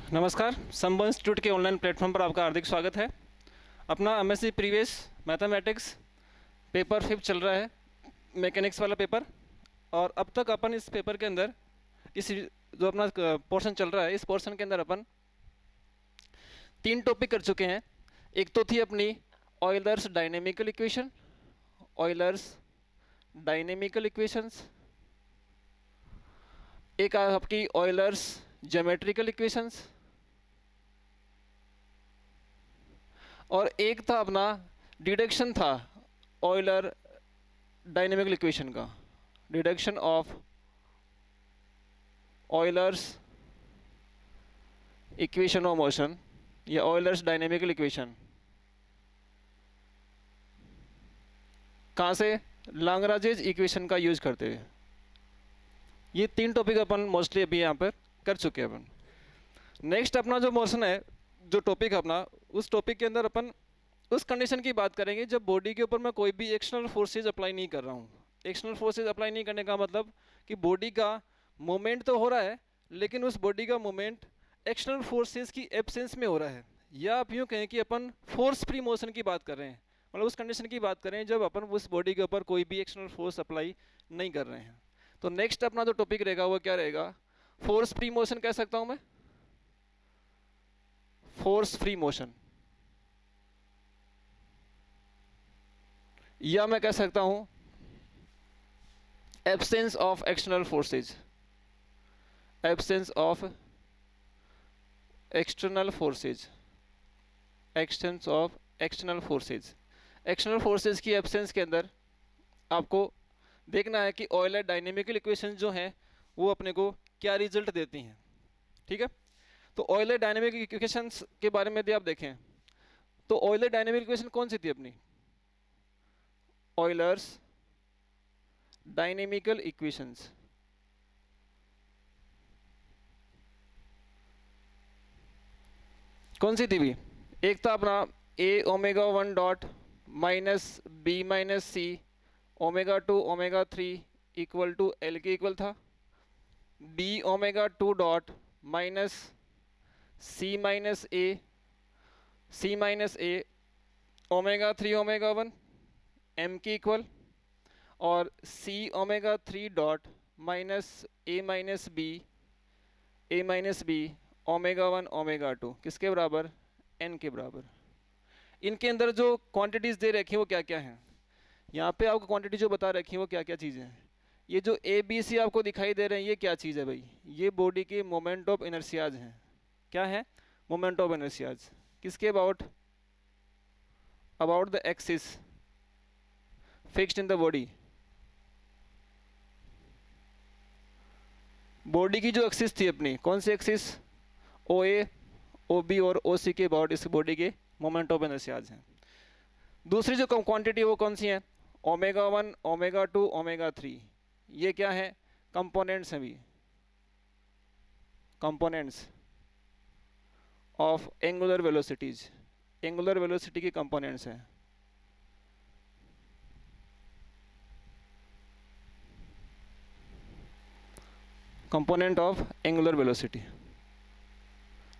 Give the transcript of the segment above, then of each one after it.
नमस्कार। संबंध इंस्टीट्यूट के ऑनलाइन प्लेटफॉर्म पर आपका हार्दिक स्वागत है। अपना एमएससी प्रीवियस मैथमेटिक्स पेपर 5 चल रहा है, मैकेनिक्स वाला पेपर। और अब तक अपन इस पेपर के अंदर इस जो अपना पोर्शन चल रहा है, इस पोर्शन के अंदर अपन 3 टॉपिक कर चुके हैं। एक तो थी अपनी Euler's dynamical equation, Euler's dynamical equations. एक आपकी ऑयलर्स ज्योमेट्रिकल इक्वेशंस, और एक था अपना डिडक्शन था ऑयलर डायनेमिकल इक्वेशन का, deduction of Euler's equation of motion या ऑयलर्स डायनेमिकल इक्वेशन। कहाँ से? लाग्रांजेस इक्वेशन का यूज करते हुए। ये 3 टॉपिक अपन मोस्टली अभी यहाँ पर कर चुके हैं अपन। नेक्स्ट अपना जो मोशन है, जो टॉपिक अपना, उस टॉपिक के अंदर अपन उस कंडीशन की बात करेंगे जब बॉडी के ऊपर मैं कोई भी एक्सटर्नल फोर्सेज अप्लाई नहीं कर रहा हूँ। एक्सटर्नल फोर्सेज अप्लाई नहीं करने का मतलब कि बॉडी का मूवमेंट तो हो रहा है, लेकिन उस बॉडी का मूवमेंट एक्सटर्नल फोर्सेज की एब्सेंस में हो रहा है। या आप यूँ कहें कि अपन फोर्स फ्री मोशन की बात कर रहे हैं, मतलब उस कंडीशन की बात कर रहे हैं जब अपन उस बॉडी के ऊपर कोई भी एक्सटर्नल फोर्स अप्लाई नहीं कर रहे हैं। तो नेक्स्ट अपना जो टॉपिक रहेगा वो क्या रहेगा? फोर्स फ्री मोशन कह सकता हूँ मैं, फोर्स फ्री मोशन, या मैं कह सकता हूं absence of external forces, absence of external forces, absence of external forces. External forces की एब्सेंस के अंदर आपको देखना है कि ऑयलर डायनेमिकल इक्वेशन जो हैं वो अपने को क्या रिजल्ट देती हैं। ठीक है, तो ऑयलर डायनेमिक इक्वेशंस के बारे में यदि आप देखें तो ऑयलर डायनेमिक इक्वेशन कौन सी थी अपनी? Euler's dynamical equations. कौन सी थी भी? एक था अपना A omega 1 dot minus B minus C omega 2 omega 3 equal to L के इक्वल था। B omega 2 dot minus C minus ए ओमेगा 3 ओमेगा 1 एम के इक्वल, और C omega 3 dot minus A minus B omega 1 omega 2 किसके बराबर? N के बराबर। इनके अंदर जो क्वांटिटीज़ दे रखी हैं वो क्या क्या हैं? यहाँ पे आपको क्वांटिटी जो बता रखी है वो क्या क्या चीज़ें हैं? ये जो ए बी सी आपको दिखाई दे रहे हैं ये क्या चीज़ है भाई? ये बॉडी के मोमेंट ऑफ इनर्शियाज हैं। क्या है? Moment of inertias. किसके about? About the axis fixed in the body. Body की जो एक्सिस थी अपनी, कौन सी एक्सिस? ओ ए, ओ बी और ओ सी के अबाउट इस बॉडी के मोमेंट ऑफ इनर्शियाज हैं। दूसरी जो क्वांटिटी वो कौन सी है? Omega 1 omega 2 omega 3। ये क्या है? कंपोनेंट्स हैं भी, components of angular velocities. Angular velocity की कंपोनेंट्स हैं। Component of angular velocity.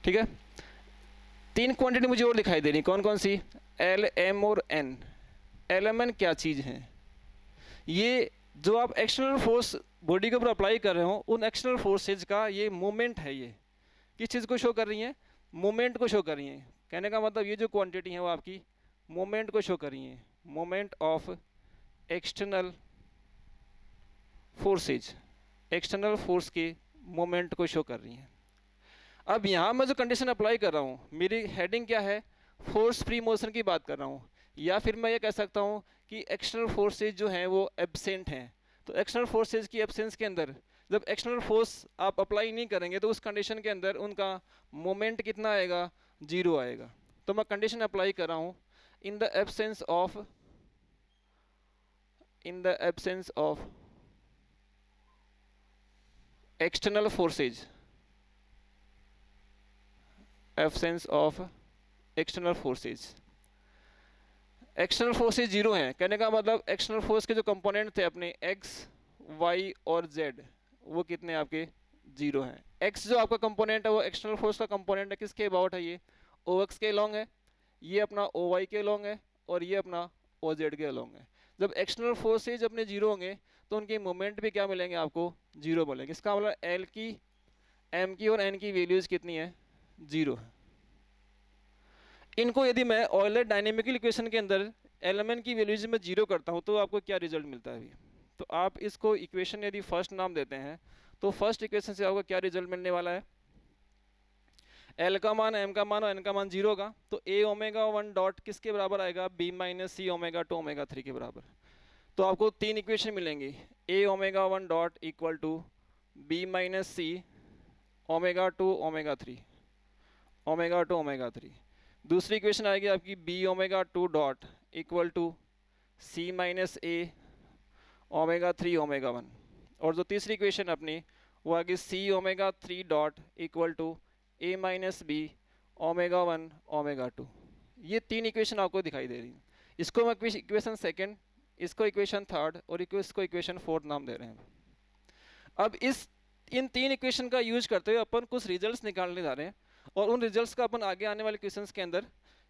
ठीक है, 3 क्वांटिटी मुझे और दिखाई दे रही, कौन कौन सी? एल एम और एन। एल एम एन क्या चीज़ है? ये जो आप एक्सटर्नल फोर्स बॉडी के ऊपर अप्लाई कर रहे हो उन एक्सटर्नल फोर्सेज का ये मूवमेंट है। ये किस चीज़ को शो कर रही हैं? मूवमेंट को शो कर रही हैं। कहने का मतलब ये जो क्वांटिटी है वो आपकी मूवमेंट को शो कर रही हैं। Movement of external forces, external force के मूवमेंट को शो कर रही हैं। अब यहाँ मैं जो कंडीशन अप्लाई कर रहा हूँ, मेरी हेडिंग क्या है? फोर्स फ्री मोशन की बात कर रहा हूँ। या फिर मैं ये कह सकता हूँ कि एक्सटर्नल फोर्सेज जो हैं वो एब्सेंट हैं। तो एक्सटर्नल फोर्सेज की एब्सेंस के अंदर जब एक्सटर्नल फोर्स आप अप्लाई नहीं करेंगे तो उस कंडीशन के अंदर उनका मोमेंट कितना आएगा? 0 आएगा। तो मैं कंडीशन अप्लाई कर रहा हूँ in the absence of external forces, absence of external forces. External forces 0 हैं, कहने का मतलब एक्सटर्नल फोर्स के जो कंपोनेंट थे अपने एक्स वाई और जेड वो कितने आपके? 0 हैं। एक्स जो आपका कंपोनेंट है वो एक्सटर्नल फोर्स का कंपोनेंट है, किसके अबाउट है, ये ओ एक्स के अलोंग है, ये अपना ओ वाई के अलोंग है, और ये अपना ओ जेड के अलोंग है। जब एक्सटर्नल फोर्सेज अपने जीरो होंगे तो उनके मोमेंट भी क्या मिलेंगे आपको, जीरो मिलेंगे। इसका मतलब एल की, एम की और एन की वैल्यूज कितनी है, जीरो है। इनको यदि मैं ऑयलर डायनेमिकल इक्वेशन के अंदर एल एम एन की वैल्यूज में जीरो करता हूँ तो आपको क्या रिजल्ट मिलता है अभी। तो आप इसको इक्वेशन यदि फर्स्ट नाम देते हैं तो फर्स्ट इक्वेशन से आपको क्या रिजल्ट मिलने वाला है, एल का मान, एम का मान और एन का मान जीरो होगा, तो ए ओमेगा वन डॉट किसके बराबर आएगा, बी माइनस सी ओमेगा टू ओमेगा थ्री के बराबर। तो आपको तीन इक्वेशन मिलेंगी, A omega one dot equal to B minus C omega two omega three, omega two omega three. दूसरी इक्वेशन आएगी आपकी B omega two dot equal to C minus A omega three omega one. और जो तीसरी equation अपनी वो आएगी C omega three dot equal to A minus B omega one omega two. ये तीन इक्वेशन आपको दिखाई दे रही हैं। इसको हम इक्वेशन सेकंड, इसको इक्वेशन थर्ड और इसको इक्वेशन फोर्थ नाम दे रहे हैं। अब इन तीन इक्वेशन का यूज करते हुए अपन कुछ रिजल्ट्स निकालने जा रहे हैं और उन रिजल्ट्स का अपन आगे आने वाले क्वेश्चंस के अंदर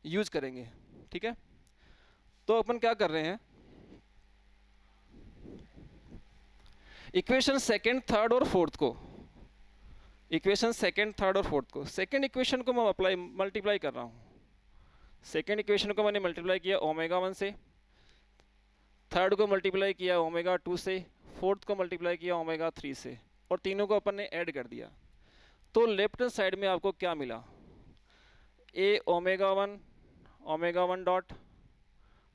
यूज करेंगे, ठीक है। तो अपन क्या कर रहे हैं, इक्वेशन सेकंड, थर्ड और फोर्थ को, इक्वेशन सेकंड, थर्ड और फोर्थ को, सेकंड इक्वेशन को मैं मल्टीप्लाई कर रहा हूँ। सेकंड इक्वेशन को मैंने मल्टीप्लाई किया ओमेगा वन से, थर्ड को मल्टीप्लाई किया ओमेगा टू से, फोर्थ को मल्टीप्लाई किया ओमेगा थ्री से, और तीनों को अपन ने ऐड कर दिया। तो लेफ्ट हैंड साइड में आपको क्या मिला, A omega one dot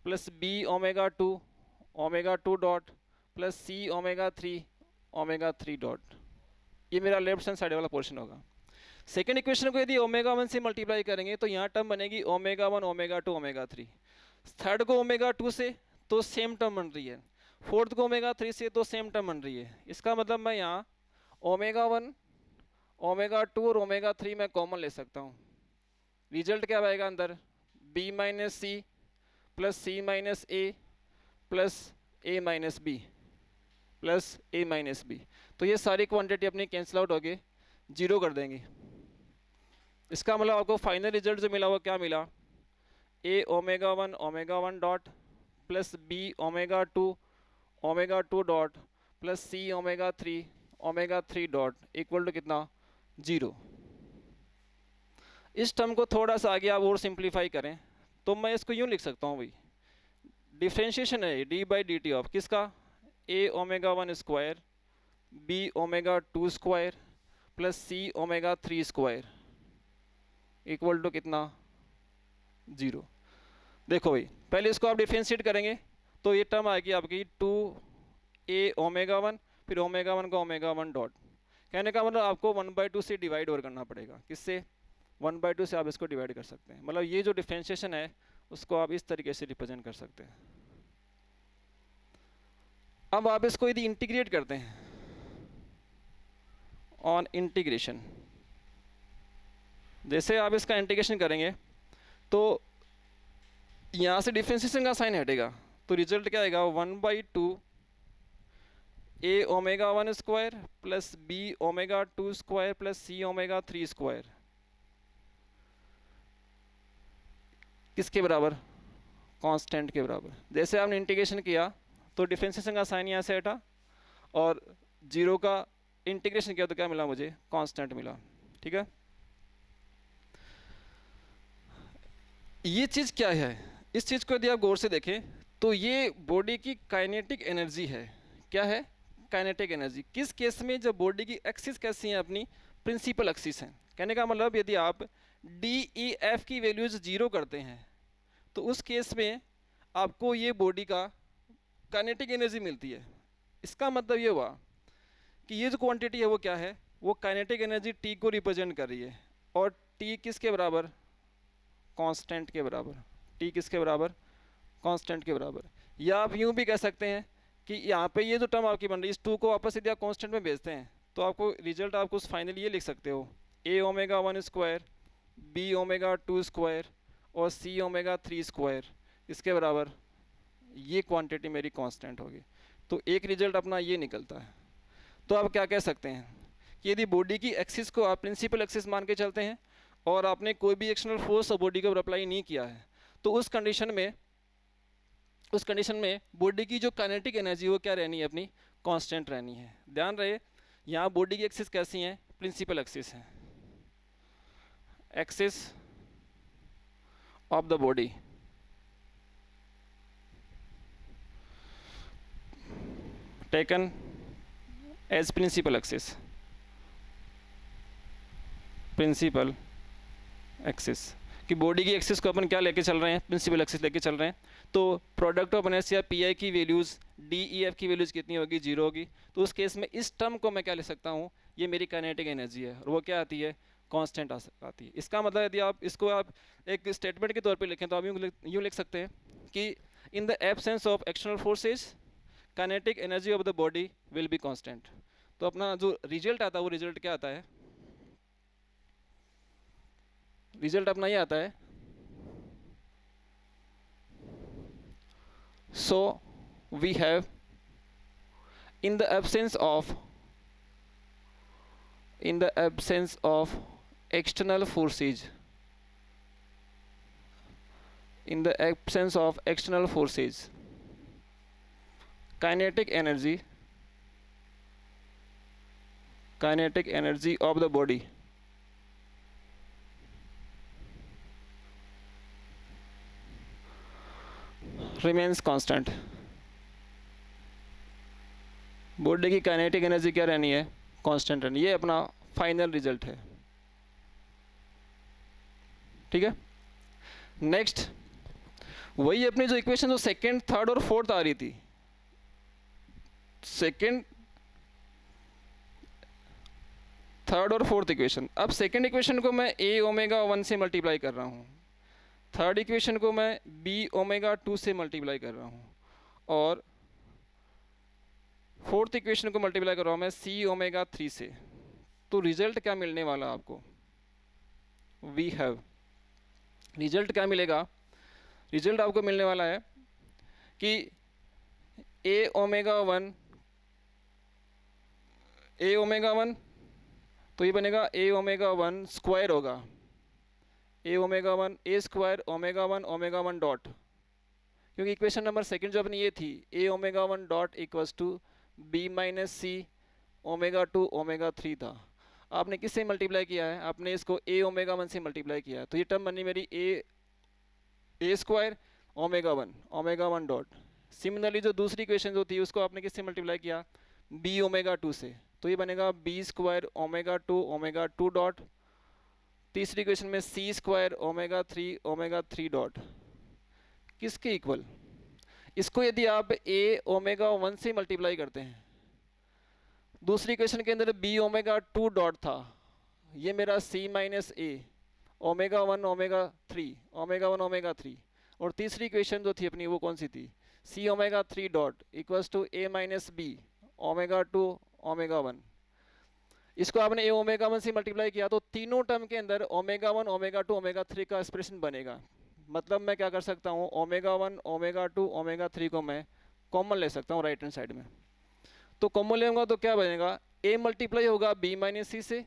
plus B omega two dot plus C omega three dot. ये मेरा लेफ्ट हैंड साइड वाला पोर्शन होगा। सेकेंड इक्वेशन को यदि ओमेगा वन से मल्टीप्लाई करेंगे तो यहाँ टर्म बनेगी omega one omega two omega three. Third को ओमेगा टू से तो सेम टर्म बन रही है, फोर्थ को ओमेगा थ्री से तो सेम टर्म बन रही है। इसका मतलब मैं यहाँ ओमेगा वन, ओमेगा टू और ओमेगा थ्री मैं कॉमन ले सकता हूँ। रिजल्ट क्या आएगा अंदर, बी माइनस सी प्लस सी माइनस ए प्लस ए माइनस बी प्लस ए माइनस बी। तो ये सारी क्वांटिटी अपनी कैंसिल आउट होके जीरो कर देंगे। इसका मतलब आपको फाइनल रिजल्ट जो मिला वो क्या मिला, A omega one dot plus B omega two dot plus C omega three dot equal to कितना, जीरो। इस टर्म को थोड़ा सा आगे आप और सिंप्लीफाई करें तो मैं इसको यूँ लिख सकता हूँ भाई, डिफ्रेंशिएशन है D by D T of किसका, A omega one square B omega two square plus C omega three square equal to कितना, जीरो। देखो भाई पहले इसको आप डिफ्रेंशिएट करेंगे तो ये टर्म आएगी आपकी टू ए ओमेगा वन, फिर ओमेगा वन का ओमेगा वन डॉट। कहने का मतलब आपको वन बाई टू से डिवाइड और करना पड़ेगा, किससे, वन बाई टू से आप इसको डिवाइड कर सकते हैं। मतलब ये जो डिफ्रेंशिएशन है उसको आप इस तरीके से रिप्रेजेंट कर सकते हैं। अब आप इसको यदि इंटीग्रेट करते हैं ऑन इंटीग्रेशन, जैसे आप इसका इंटीग्रेशन करेंगे तो यहाँ से डिफ्रेंशिएशन का साइन हटेगा तो रिजल्ट क्या आएगा, one by two a omega one square plus B omega two square plus C omega three square किसके बराबर, कांस्टेंट के बराबर। जैसे आपने इंटीग्रेशन किया तो डिफरेंशिएशन का साइन यहाँ से हटा और जीरो का इंटीग्रेशन किया तो क्या मिला मुझे, कांस्टेंट मिला, ठीक है। ये चीज़ क्या है, इस चीज़ को यदि आप गौर से देखें तो ये बॉडी की काइनेटिक एनर्जी है। क्या है, काइनेटिक एनर्जी। किस केस में, जब बॉडी की एक्सिस कैसी है, अपनी प्रिंसिपल एक्सिस है। कहने का मतलब यदि आप डी ई एफ की वैल्यूज जीरो करते हैं तो उस केस में आपको ये बॉडी का काइनेटिक एनर्जी मिलती है। इसका मतलब ये हुआ कि ये जो क्वांटिटी है वो क्या है, वो काइनेटिक एनर्जी टी को रिप्रेजेंट कर रही है और टी किसके बराबर, कांस्टेंट के बराबर। टी किसके बराबर, कांस्टेंट के बराबर। या आप यूँ भी कह सकते हैं कि यहाँ पे ये जो टर्म आपकी बन रही है इस टू को वापस यदि आप कांस्टेंट में भेजते हैं तो आपको रिजल्ट आपको उस फाइनली ये लिख सकते हो, A omega one square B omega two square और सी ओमेगा थ्री स्क्वायर इसके बराबर ये क्वांटिटी मेरी कांस्टेंट होगी। तो एक रिजल्ट अपना ये निकलता है। तो आप क्या कह सकते हैं कि यदि बॉडी की एक्सिस को आप प्रिंसिपल एक्सिस मान के चलते हैं और आपने कोई भी एक्सटर्नल फोर्स बॉडी के ऊपर अप्लाई नहीं किया है, तो उस कंडीशन में बॉडी की जो काइनेटिक एनर्जी वो क्या रहनी है, अपनी कांस्टेंट रहनी है। ध्यान रहे यहाँ बॉडी की एक्सिस कैसी है, प्रिंसिपल एक्सिस है, axis of the body taken as principal axis, principal axis कि बॉडी की एक्सिस को अपन क्या लेके चल रहे हैं, प्रिंसिपल एक्सिस लेके चल रहे हैं। तो प्रोडक्ट ऑफ एनर्जी या पी आई की वैल्यूज़, डी ई एफ की वैल्यूज़ कितनी होगी, 0 होगी। तो उस केस में इस टर्म को मैं क्या ले सकता हूँ, ये मेरी काइनेटिक एनर्जी है और वो क्या आती है, कांस्टेंट आती है। इसका मतलब यदि आप इसको आप एक स्टेटमेंट के तौर पे लिखें तो आप यूँ लिख सकते हैं कि in the absence of external forces kinetic energy of the body will be constant. तो अपना जो रिजल्ट आता है वो रिजल्ट क्या आता है, रिजल्ट अपना ये आता है, so we have in the absence of external forces, in the absence of external forces kinetic energy of the body remains constant। Body की काइनेटिक एनर्जी क्या रहनी है, कांस्टेंट रहनी है। ये अपना फाइनल रिजल्ट है, ठीक है। नेक्स्ट वही अपनी जो इक्वेशन जो सेकंड, थर्ड और फोर्थ आ रही थी, सेकंड, थर्ड और फोर्थ इक्वेशन। अब सेकंड इक्वेशन को मैं a ओमेगा 1 से मल्टीप्लाई कर रहा हूँ, थर्ड इक्वेशन को मैं b ओमेगा 2 से मल्टीप्लाई कर रहा हूँ और फोर्थ इक्वेशन को मल्टीप्लाई कर रहा हूँ मैं c ओमेगा 3 से। तो रिजल्ट क्या मिलने वाला आपको, वी हैव, रिजल्ट क्या मिलेगा, रिजल्ट आपको मिलने वाला है कि a ओमेगा 1 तो ये बनेगा a ओमेगा 1 स्क्वायर होगा, a omega 1 a square omega 1 dot, क्योंकि इक्वेशन नंबर सेकंड जो अपनी ये थी a omega 1 dot equals to b minus C omega 2 omega 3 था। आपने किससे मल्टीप्लाई किया है, आपने इसको a ओमेगा 1 से मल्टीप्लाई किया है। तो ये टर्म बनी मेरी a square omega 1 dot. Similarly जो दूसरी इक्वेशन जो थी उसको आपने किससे मल्टीप्लाई किया, b ओमेगा 2 से, तो ये बनेगा b स्क्वायर ओमेगा 2 डॉट। तीसरी इक्वेशन में c स्क्वायर ओमेगा 3 डॉट, किसके इक्वल, इसको यदि आप a ओमेगा 1 से मल्टीप्लाई करते हैं, दूसरी इक्वेशन के अंदर b ओमेगा 2 डॉट था, ये मेरा c minus a omega 1 omega 3, और तीसरी इक्वेशन जो थी अपनी वो कौन सी थी, c omega 3 dot equals to a minus b omega 2 omega 1। इसको आपने a ओमेगा 1 से मल्टीप्लाई किया तो तीनों टर्म के अंदर ओमेगा 1 ओमेगा 2 ओमेगा 3 का एक्सप्रेशन बनेगा। मतलब मैं क्या कर सकता हूँ, ओमेगा 1 ओमेगा 2 ओमेगा 3 को मैं कॉमन ले सकता हूँ राइट हैंड साइड में। तो कॉमन लेंगे तो क्या बनेगा, a मल्टीप्लाई होगा b माइनस सी से,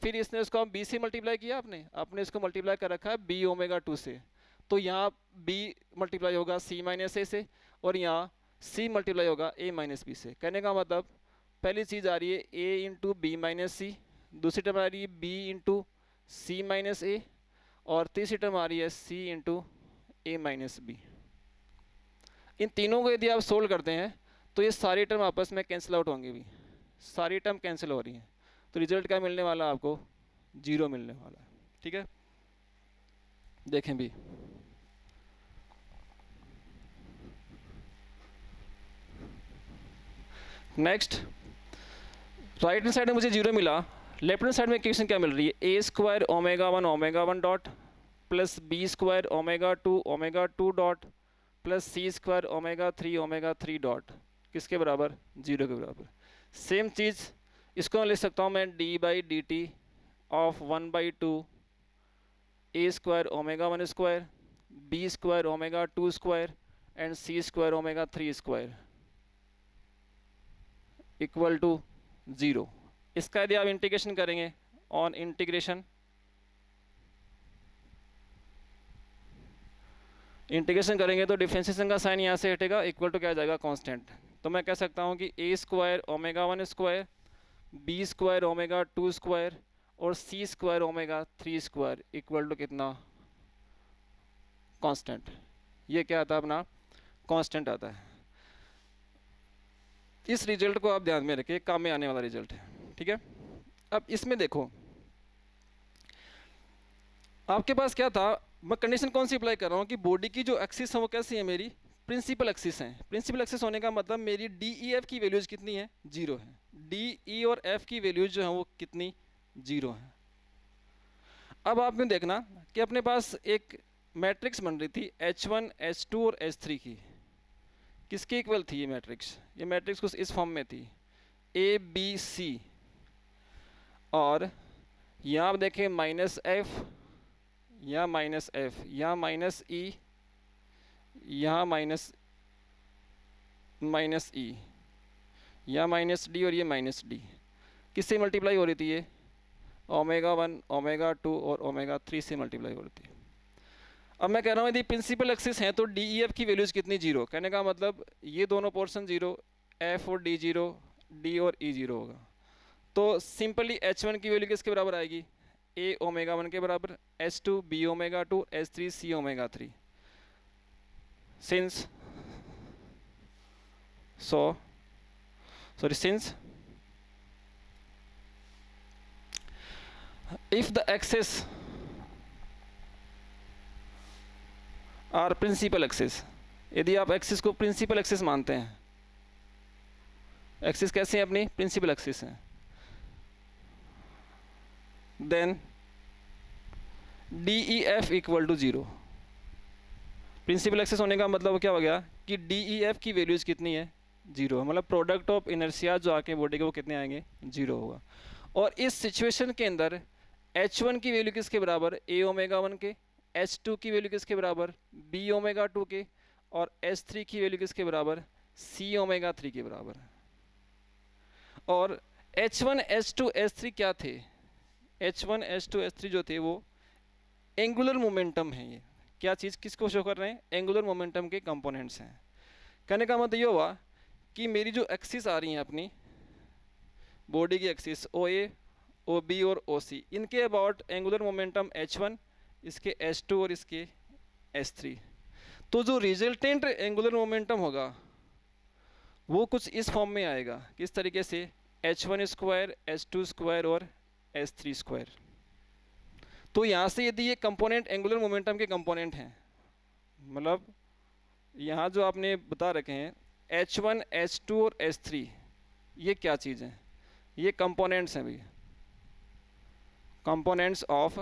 फिर इसने उसको b से मल्टीप्लाई किया, आपने इसको मल्टीप्लाई कर रखा है b ओमेगा 2 से, तो यहाँ b मल्टीप्लाई होगा c माइनस ए से और यहाँ c मल्टीप्लाई होगा a माइनस बी से। कहने का मतलब पहली चीज़ आ रही है a इंटू बी माइनस सी, दूसरी टर्म आ रही है b इंटू सी माइनस ए और तीसरी टर्म आ रही है c इंटू ए माइनस बी। इन तीनों को यदि आप सोल्व करते हैं तो ये सारी टर्म आपस में कैंसिल आउट होंगी, भी सारी टर्म कैंसिल हो रही हैं, तो रिजल्ट क्या मिलने वाला है आपको, 0 मिलने वाला है, ठीक है। देखें भी नेक्स्ट, राइट हैंड साइड में मुझे 0 मिला, लेफ्ट हैंड साइड में इक्वेशन क्या मिल रही है, a square omega 1 dot plus b square omega 2 dot plus c square omega 3 dot, किसके बराबर, 0 के बराबर। सेम चीज़ इसको मैं लिख सकता हूँ मैं d by D T of 1/2 a square omega 1 square b square omega 2 square and c square omega 3 square equal to 0। इसका यदि आप इंटीग्रेशन करेंगे, ऑन इंटीग्रेशन करेंगे तो डिफ्रेंसिएशन का साइन यहाँ से हटेगा, इक्वल टू क्या आ जाएगा, कांस्टेंट। तो मैं कह सकता हूँ कि a square omega 1 square, b square omega 2 square और c square omega 3 square equal to कितना, कांस्टेंट। ये क्या आता है अपना, कांस्टेंट आता है। इस रिजल्ट को आप ध्यान में रखिए, काम में आने वाला रिजल्ट है, ठीक है। अब इसमें देखो आपके पास क्या था, मैं कंडीशन कौन सी अप्लाई कर रहा हूँ कि बॉडी की जो एक्सिस है वो कैसी है, मेरी प्रिंसिपल एक्सिस है। प्रिंसिपल एक्सिस होने का मतलब मेरी डी ई एफ की वैल्यूज कितनी है, 0 है। डी ई और एफ की वैल्यूज जो है वो कितनी, 0 है। अब आपने देखना कि अपने पास एक मैट्रिक्स बन रही थी H1 H2 और H3 की, किसके इक्वल थी ये मैट्रिक्स, ये मैट्रिक्स कुछ इस फॉर्म में थी ए बी सी, और यहाँ आप देखें माइनस एफ, यहाँ माइनस एफ, यहाँ माइनस ई, यहाँ माइनस ई, यहाँ माइनस डी और ये माइनस डी। किससे मल्टीप्लाई हो रही थी ये, ओमेगा 1 ओमेगा 2 और ओमेगा 3 से मल्टीप्लाई हो रही थी। अब मैं कह रहा हूँ यदि प्रिंसिपल एक्सिस हैं तो डी ई एफ की वैल्यूज कितनी, 0। कहने का मतलब ये दोनों पोर्शन 0, एफ और डी 0, डी और ई 0 होगा। तो सिंपली H1 की वैल्यू किसके बराबर आएगी, ए ओमेगा 1 के बराबर, H2 b omega 2, H3 c omega 3। Since if the axis are principal axis, यदि आप एक्सिस को प्रिंसिपल एक्सिस मानते हैं, एक्सिस कैसे हैं अपनी, प्रिंसिपल एक्सिस हैं, then d e f equal to 0। Principal axis होने का मतलब क्या हो गया कि डी ई एफ की वैल्यूज कितनी है, 0। मतलब प्रोडक्ट ऑफ इनर्शिया जो आके बॉडी के वो कितने आएंगे, 0 होगा। और इस सिचुएशन के अंदर H1 की वैल्यू किसके बराबर, ए ओमेगा 1 के, H2 की वैल्यू किसके बराबर, बी ओमेगा 2 के, और H3 की वैल्यू किसके बराबर, सी ओमेगा 3 के बराबर। और H1 H2 H3 क्या थे, H1 H2 H3 जो थे वो एंगुलर मोमेंटम है। ये क्या चीज़ किसको शो कर रहे हैं, एंगुलर मोमेंटम के कंपोनेंट्स हैं। कहने का मतलब ये हुआ कि मेरी जो एक्सिस आ रही हैं अपनी बॉडी की एक्सिस, ओ ए ओ बी और ओ सी, इनके अबाउट एंगुलर मोमेंटम H1, इसके H2 और इसके H3। तो जो रिजल्टेंट एंगुलर मोमेंटम होगा वो कुछ इस फॉर्म में आएगा, किस तरीके से, H1 स्क्वायर H2 स्क्वायर और H3 स्क्वायर। तो यहाँ से यदि ये कंपोनेंट एंगुलर मोमेंटम के कंपोनेंट हैं, मतलब यहाँ जो आपने बता रखे हैं H1 H2 और H3, ये क्या चीज़ है, ये कंपोनेंट्स हैं भैया, components of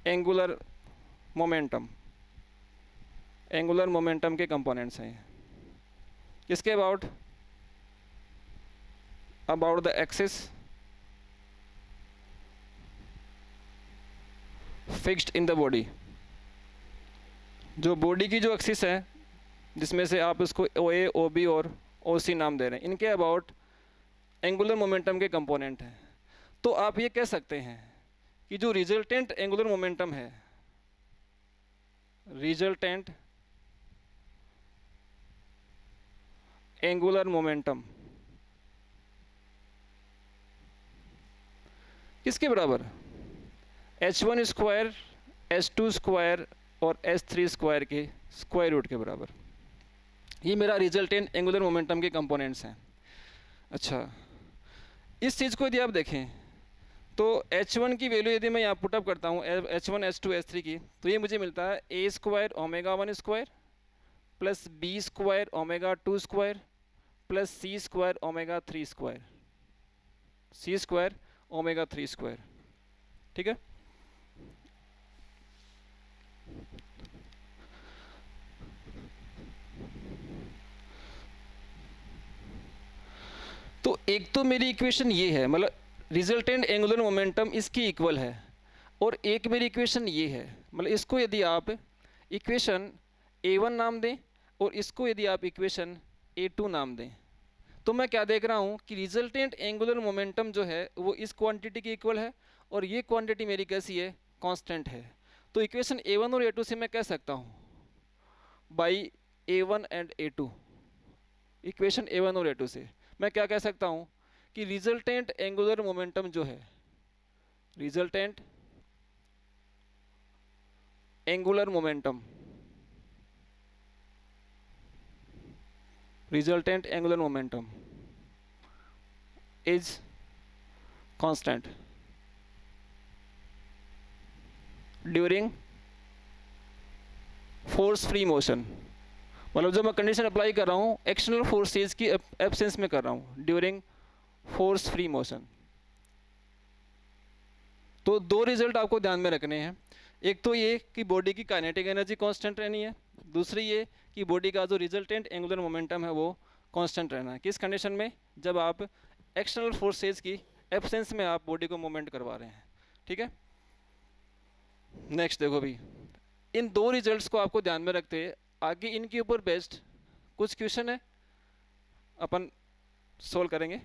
angular momentum, angular momentum के कंपोनेंट्स हैं। किसके about the axis fixed in the body, जो बॉडी की जो एक्सिस है जिसमें से आप इसको ओ ए ओ बी और ओ सी नाम दे रहे हैं, इनके अबाउट एंगुलर मोमेंटम के कंपोनेंट हैं। तो आप ये कह सकते हैं कि जो रिजल्टेंट एंगुलर मोमेंटम है, रिजल्टेंट एंगुलर मोमेंटम किसके बराबर, H1 स्क्वायर H2 स्क्वायर और H3 स्क्वायर के स्क्वायर रूट के बराबर। ये मेरा रिजल्टेंट एंगुलर मोमेंटम के कंपोनेंट्स हैं। अच्छा, इस चीज़ को यदि आप देखें तो H1 की वैल्यू यदि मैं यहाँ पुटअप करता हूँ H1 H2 H3 की, तो ये मुझे मिलता है A square omega 1 square plus B square omega 2 square plus C square omega 3 square, C square omega 3 square. ठीक है, तो एक तो मेरी इक्वेशन ये है, मतलब रिजल्टेंट एंगुलर मोमेंटम इसकी इक्वल है, और एक मेरी इक्वेशन ये है, मतलब इसको यदि आप इक्वेशन A1 नाम दें और इसको यदि आप इक्वेशन A2 नाम दें, तो मैं क्या देख रहा हूँ कि रिजल्टेंट एंगुलर मोमेंटम जो है वो इस क्वांटिटी के इक्वल है और ये क्वांटिटी मेरी कैसी है, कांस्टेंट है। तो इक्वेशन A1 और A2 से मैं कह सकता हूँ by A1 and A2, equation A1 और A2 से मैं क्या कह सकता हूँ कि रिजल्टेंट एंगुलर मोमेंटम जो है, resultant angular momentum, resultant angular momentum is constant during force free motion. मतलब जब मैं कंडीशन अप्लाई कर रहा हूँ एक्सटर्नल फोर्सेज की एब्सेंस में कर रहा हूँ, ड्यूरिंग फोर्स फ्री मोशन। तो दो रिजल्ट आपको ध्यान में रखने हैं, एक तो ये कि बॉडी की काइनेटिक एनर्जी कांस्टेंट रहनी है, दूसरी ये कि बॉडी का जो रिजल्टेंट एंगुलर मोमेंटम है वो कांस्टेंट रहना है। किस कंडीशन में, जब आप एक्सटर्नल फोर्सेज की एब्सेंस में आप बॉडी को मूवमेंट करवा रहे हैं। ठीक है, नेक्स्ट देखो भी, इन दो रिजल्ट्स को आपको ध्यान में रखते हुए आगे इनके ऊपर बेस्ड कुछ क्वेश्चन है अपन सोल्व करेंगे।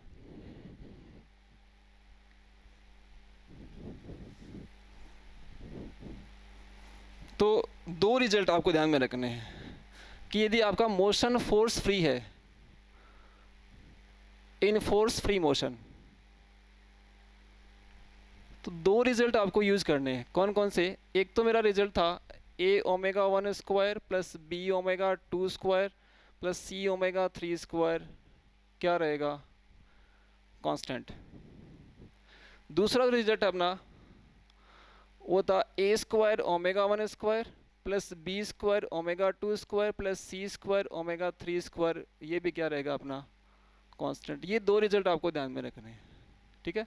तो दो रिजल्ट आपको ध्यान में रखने हैं कि यदि आपका मोशन फोर्स फ्री है, इन फोर्स फ्री मोशन, तो दो रिजल्ट आपको यूज करने हैं। कौन कौन से, एक तो मेरा रिजल्ट था A⍵1 square plus B⍵2 square plus C⍵3 square क्या रहेगा, कांस्टेंट। दूसरा रिजल्ट अपना वो था A²⍵1 square plus B²⍵2 square plus C²⍵3 square, ये भी क्या रहेगा अपना, कांस्टेंट। ये दो रिजल्ट आपको ध्यान में रखने हैं। ठीक है,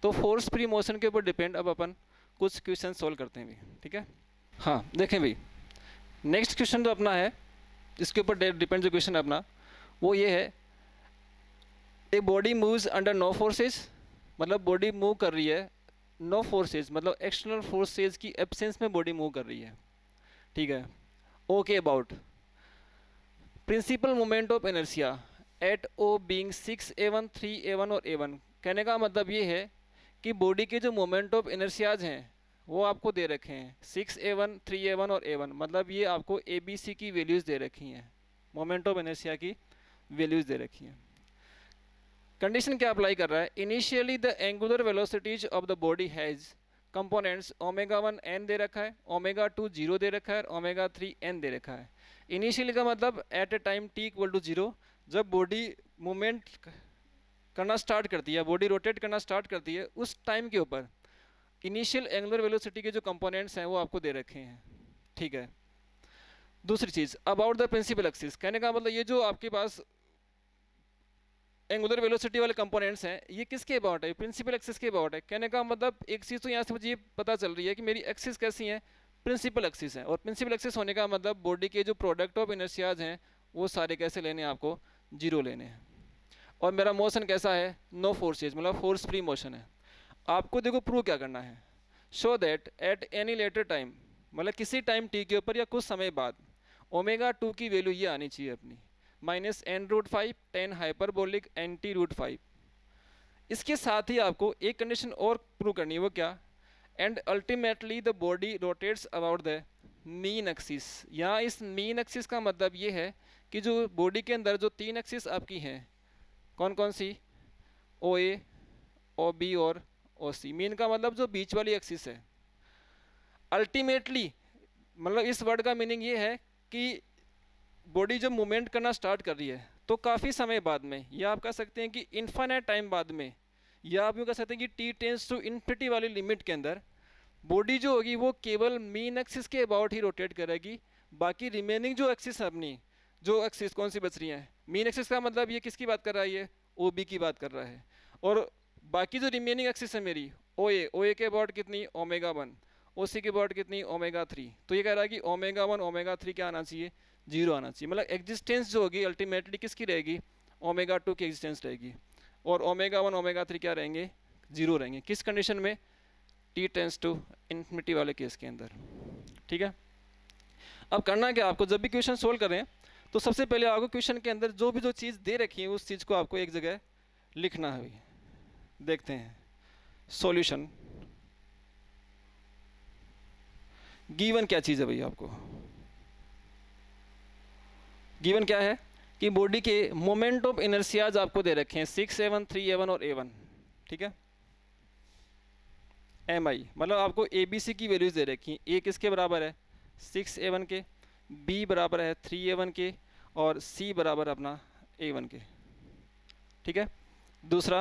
तो फोर्स फ्री मोशन के ऊपर डिपेंड अब अपन कुछ क्वेश्चन सोल्व करते हैं भी। ठीक है, हाँ देखें भी, नेक्स्ट क्वेश्चन जो अपना है जिसके ऊपर डिपेंड जो क्वेश्चन है अपना वो ये है, a body moves under no forces, मतलब बॉडी मूव कर रही है नो फोर्सेज, मतलब एक्सटर्नल फोर्सेज की एब्सेंस में बॉडी मूव कर रही है। ठीक है, okay about principal moment of inertia at O being 6A1 3A1 और A1। कहने का मतलब ये है कि बॉडी के जो मोमेंट ऑफ इनर्शियाज हैं वो आपको दे रखे हैं 6A1 3A1 और A1, मतलब ये आपको ABC की वैल्यूज़ दे रखी हैं, मोमेंट ऑफ इनर्शिया की वैल्यूज़ दे रखी हैं। कंडीशन क्या अप्लाई कर रहा है, initially the angular velocities of the body has components ω1 n दे रखा है, ω2 0 दे रखा है और ω3 n दे रखा है। इनिशियली का मतलब एट ए टाइम t = 0, जब बॉडी मूवमेंट करना स्टार्ट करती है, बॉडी रोटेट करना स्टार्ट करती है, उस टाइम के ऊपर इनिशियल एंगुलर वेलोसिटी के जो कंपोनेंट्स हैं वो आपको दे रखे हैं। ठीक है, दूसरी चीज़ अबाउट द प्रिंसिपल एक्सिस, कहने का मतलब ये जो आपके पास एंगुलर वेलोसिटी वाले कंपोनेंट्स हैं ये किसके अबाउट है, प्रिंसिपल एक्सिस के अबाउट है। कहने का मतलब एक चीज़ तो यहाँ से मुझे ये पता चल रही है कि मेरी एक्सिस कैसी है, प्रिंसिपल एक्सिस है, और प्रिंसिपल एक्सिस होने का मतलब बॉडी के जो प्रोडक्ट ऑफ इनर्शियाज हैं वो सारे कैसे लेने हैं, आपको 0 लेने हैं। और मेरा मोशन कैसा है, नो फोर्सेज, मतलब फोर्स फ्री मोशन है। आपको देखो प्रूव क्या करना है, show that at any later time, मतलब किसी टाइम t के ऊपर या कुछ समय बाद ω2 की वैल्यू ये आनी चाहिए अपनी -n√5 tan हाइपरबोलिक NT√5। इसके साथ ही आपको एक कंडीशन और प्रूव करनी है, वो क्या, and ultimately the body rotates about the mean axis. यहाँ इस मीन एक्सिस का मतलब ये है कि जो बॉडी के अंदर जो 3 एक्सिस आपकी हैं, कौन कौन सी, OA OB और OC। मीन का मतलब जो बीच वाली एक्सिस है। अल्टीमेटली मतलब इस वर्ड का मीनिंग ये है कि बॉडी जब मूवमेंट करना स्टार्ट कर रही है तो काफ़ी समय बाद में, या आप कह सकते हैं कि इन्फाइनाइट टाइम बाद में, या आप यूँ कह सकते हैं कि t टेंड्स टू इन्फिनिटी वाली लिमिट के अंदर बॉडी जो होगी वो केवल मीन एक्सिस के अबाउट ही रोटेट करेगी। बाकी रिमेनिंग जो एक्सिस है अपनी, जो एक्सिस कौन सी बच रही हैं, मीन एक्सिस का मतलब ये किसकी बात कर रहा है, ये OB की बात कर रहा है। और बाकी जो रिमेनिंग एक्सिस है मेरी OA के अबाउट कितनी, ω1, OC के अबाउट कितनी, ω3। तो ये कह रहा है कि ω1 ω3 क्या आना चाहिए, 0 आना चाहिए। मतलब एग्जिस्टेंस जो होगी अल्टीमेटली किसकी रहेगी, ω2 की एग्जिस्टेंस रहेगी, और ω1 ω3 क्या रहेंगे, 0 रहेंगे। किस कंडीशन में, t टेंड्स टू इन्फिनिटी वाले केस के अंदर। ठीक है, अब करना क्या आपको, जब भी क्वेश्चन सोल्व करें तो सबसे पहले आपको क्वेश्चन के अंदर जो चीज़ दे रखी है उस चीज़ को आपको एक जगह लिखना है भाई। देखते हैं सॉल्यूशन। गिवन क्या चीज़ है भाई, आपको गिवन क्या है कि बॉडी के मोमेंट ऑफ इनर्शियाज आपको दे रखे हैं 6A1 3A1 और A1, ठीक है। MI मतलब आपको ABC की वैल्यूज दे रखी हैं। A किसके बराबर है 6A1 के, B बराबर है 3A1 के और C बराबर अपना A1 के, ठीक है। दूसरा,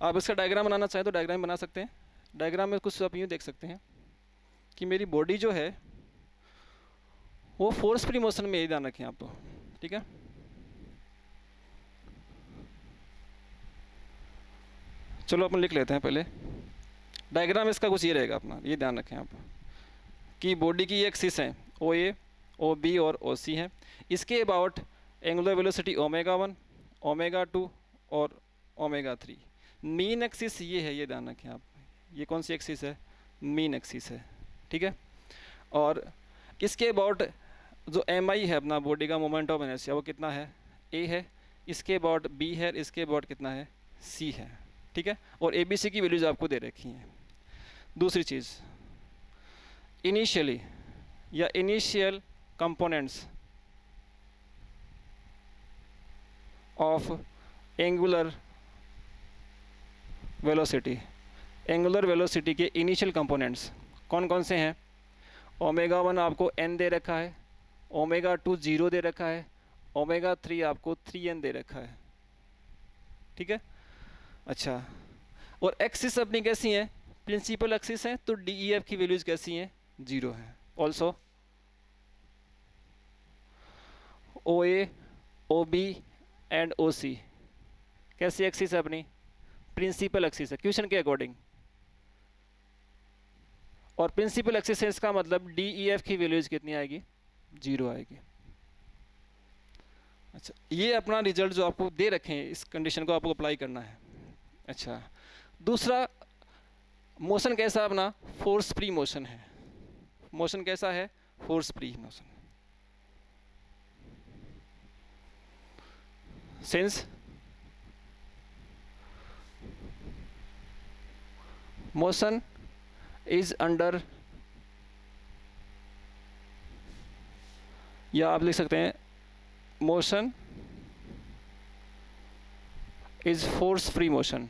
आप इसका डायग्राम बनाना चाहें तो डायग्राम बना सकते हैं। डायग्राम में कुछ आप यूँ देख सकते हैं कि मेरी बॉडी जो है वो फोर्स फ्री मोशन में, ही ध्यान रखें आप तो, ठीक है। चलो अपन लिख लेते हैं पहले। डायग्राम इसका कुछ ये रहेगा अपना, ये ध्यान रखें आप कि बॉडी की ये एक्सिस है OA, OB और OC है। इसके अबाउट एंगुलर वेलोसिटी ω1, ω2 और ω3। मीन एक्सिस ये है, ये ध्यान रखें आप। ये कौन सी एक्सिस है, मीन एक्सिस है, ठीक है। और इसके अबाउट जो MI है अपना बॉडी का मोमेंट ऑफ इनर्शिया वो कितना है, A है। इसके अबाउट B है, इसके अबाउट कितना है, C है, ठीक है। और ABC की वैल्यूज आपको दे रखी हैं। दूसरी चीज़, इनिशियली या initial components of angular velocity. Angular velocity के इनिशियल कंपोनेंट्स कौन कौन से हैं? ω1 आपको n दे रखा है, ω2 0 दे रखा है, ω3 आपको 3n दे रखा है, ठीक है। अच्छा, और एक्सिस अपनी कैसी है, प्रिंसिपल एक्सिस है, तो DEF की वैल्यूज कैसी हैं, 0 है। Also OA, OB and OC कैसी एक्सिस है अपनी, प्रिंसिपल एक्सिस है क्वेश्चन के अकॉर्डिंग। और प्रिंसिपल एक्सिस है, इसका मतलब DEF की वैल्यूज कितनी आएगी, 0 आएगी। अच्छा, ये अपना रिजल्ट जो आपको दे रखे हैं, इस कंडीशन को आपको अप्लाई करना है। अच्छा, दूसरा, मोशन कैसा अपना, फोर्स फ्री मोशन है। मोशन कैसा है, force free motion. Since motion is under, या आप लिख सकते हैं motion is force free motion.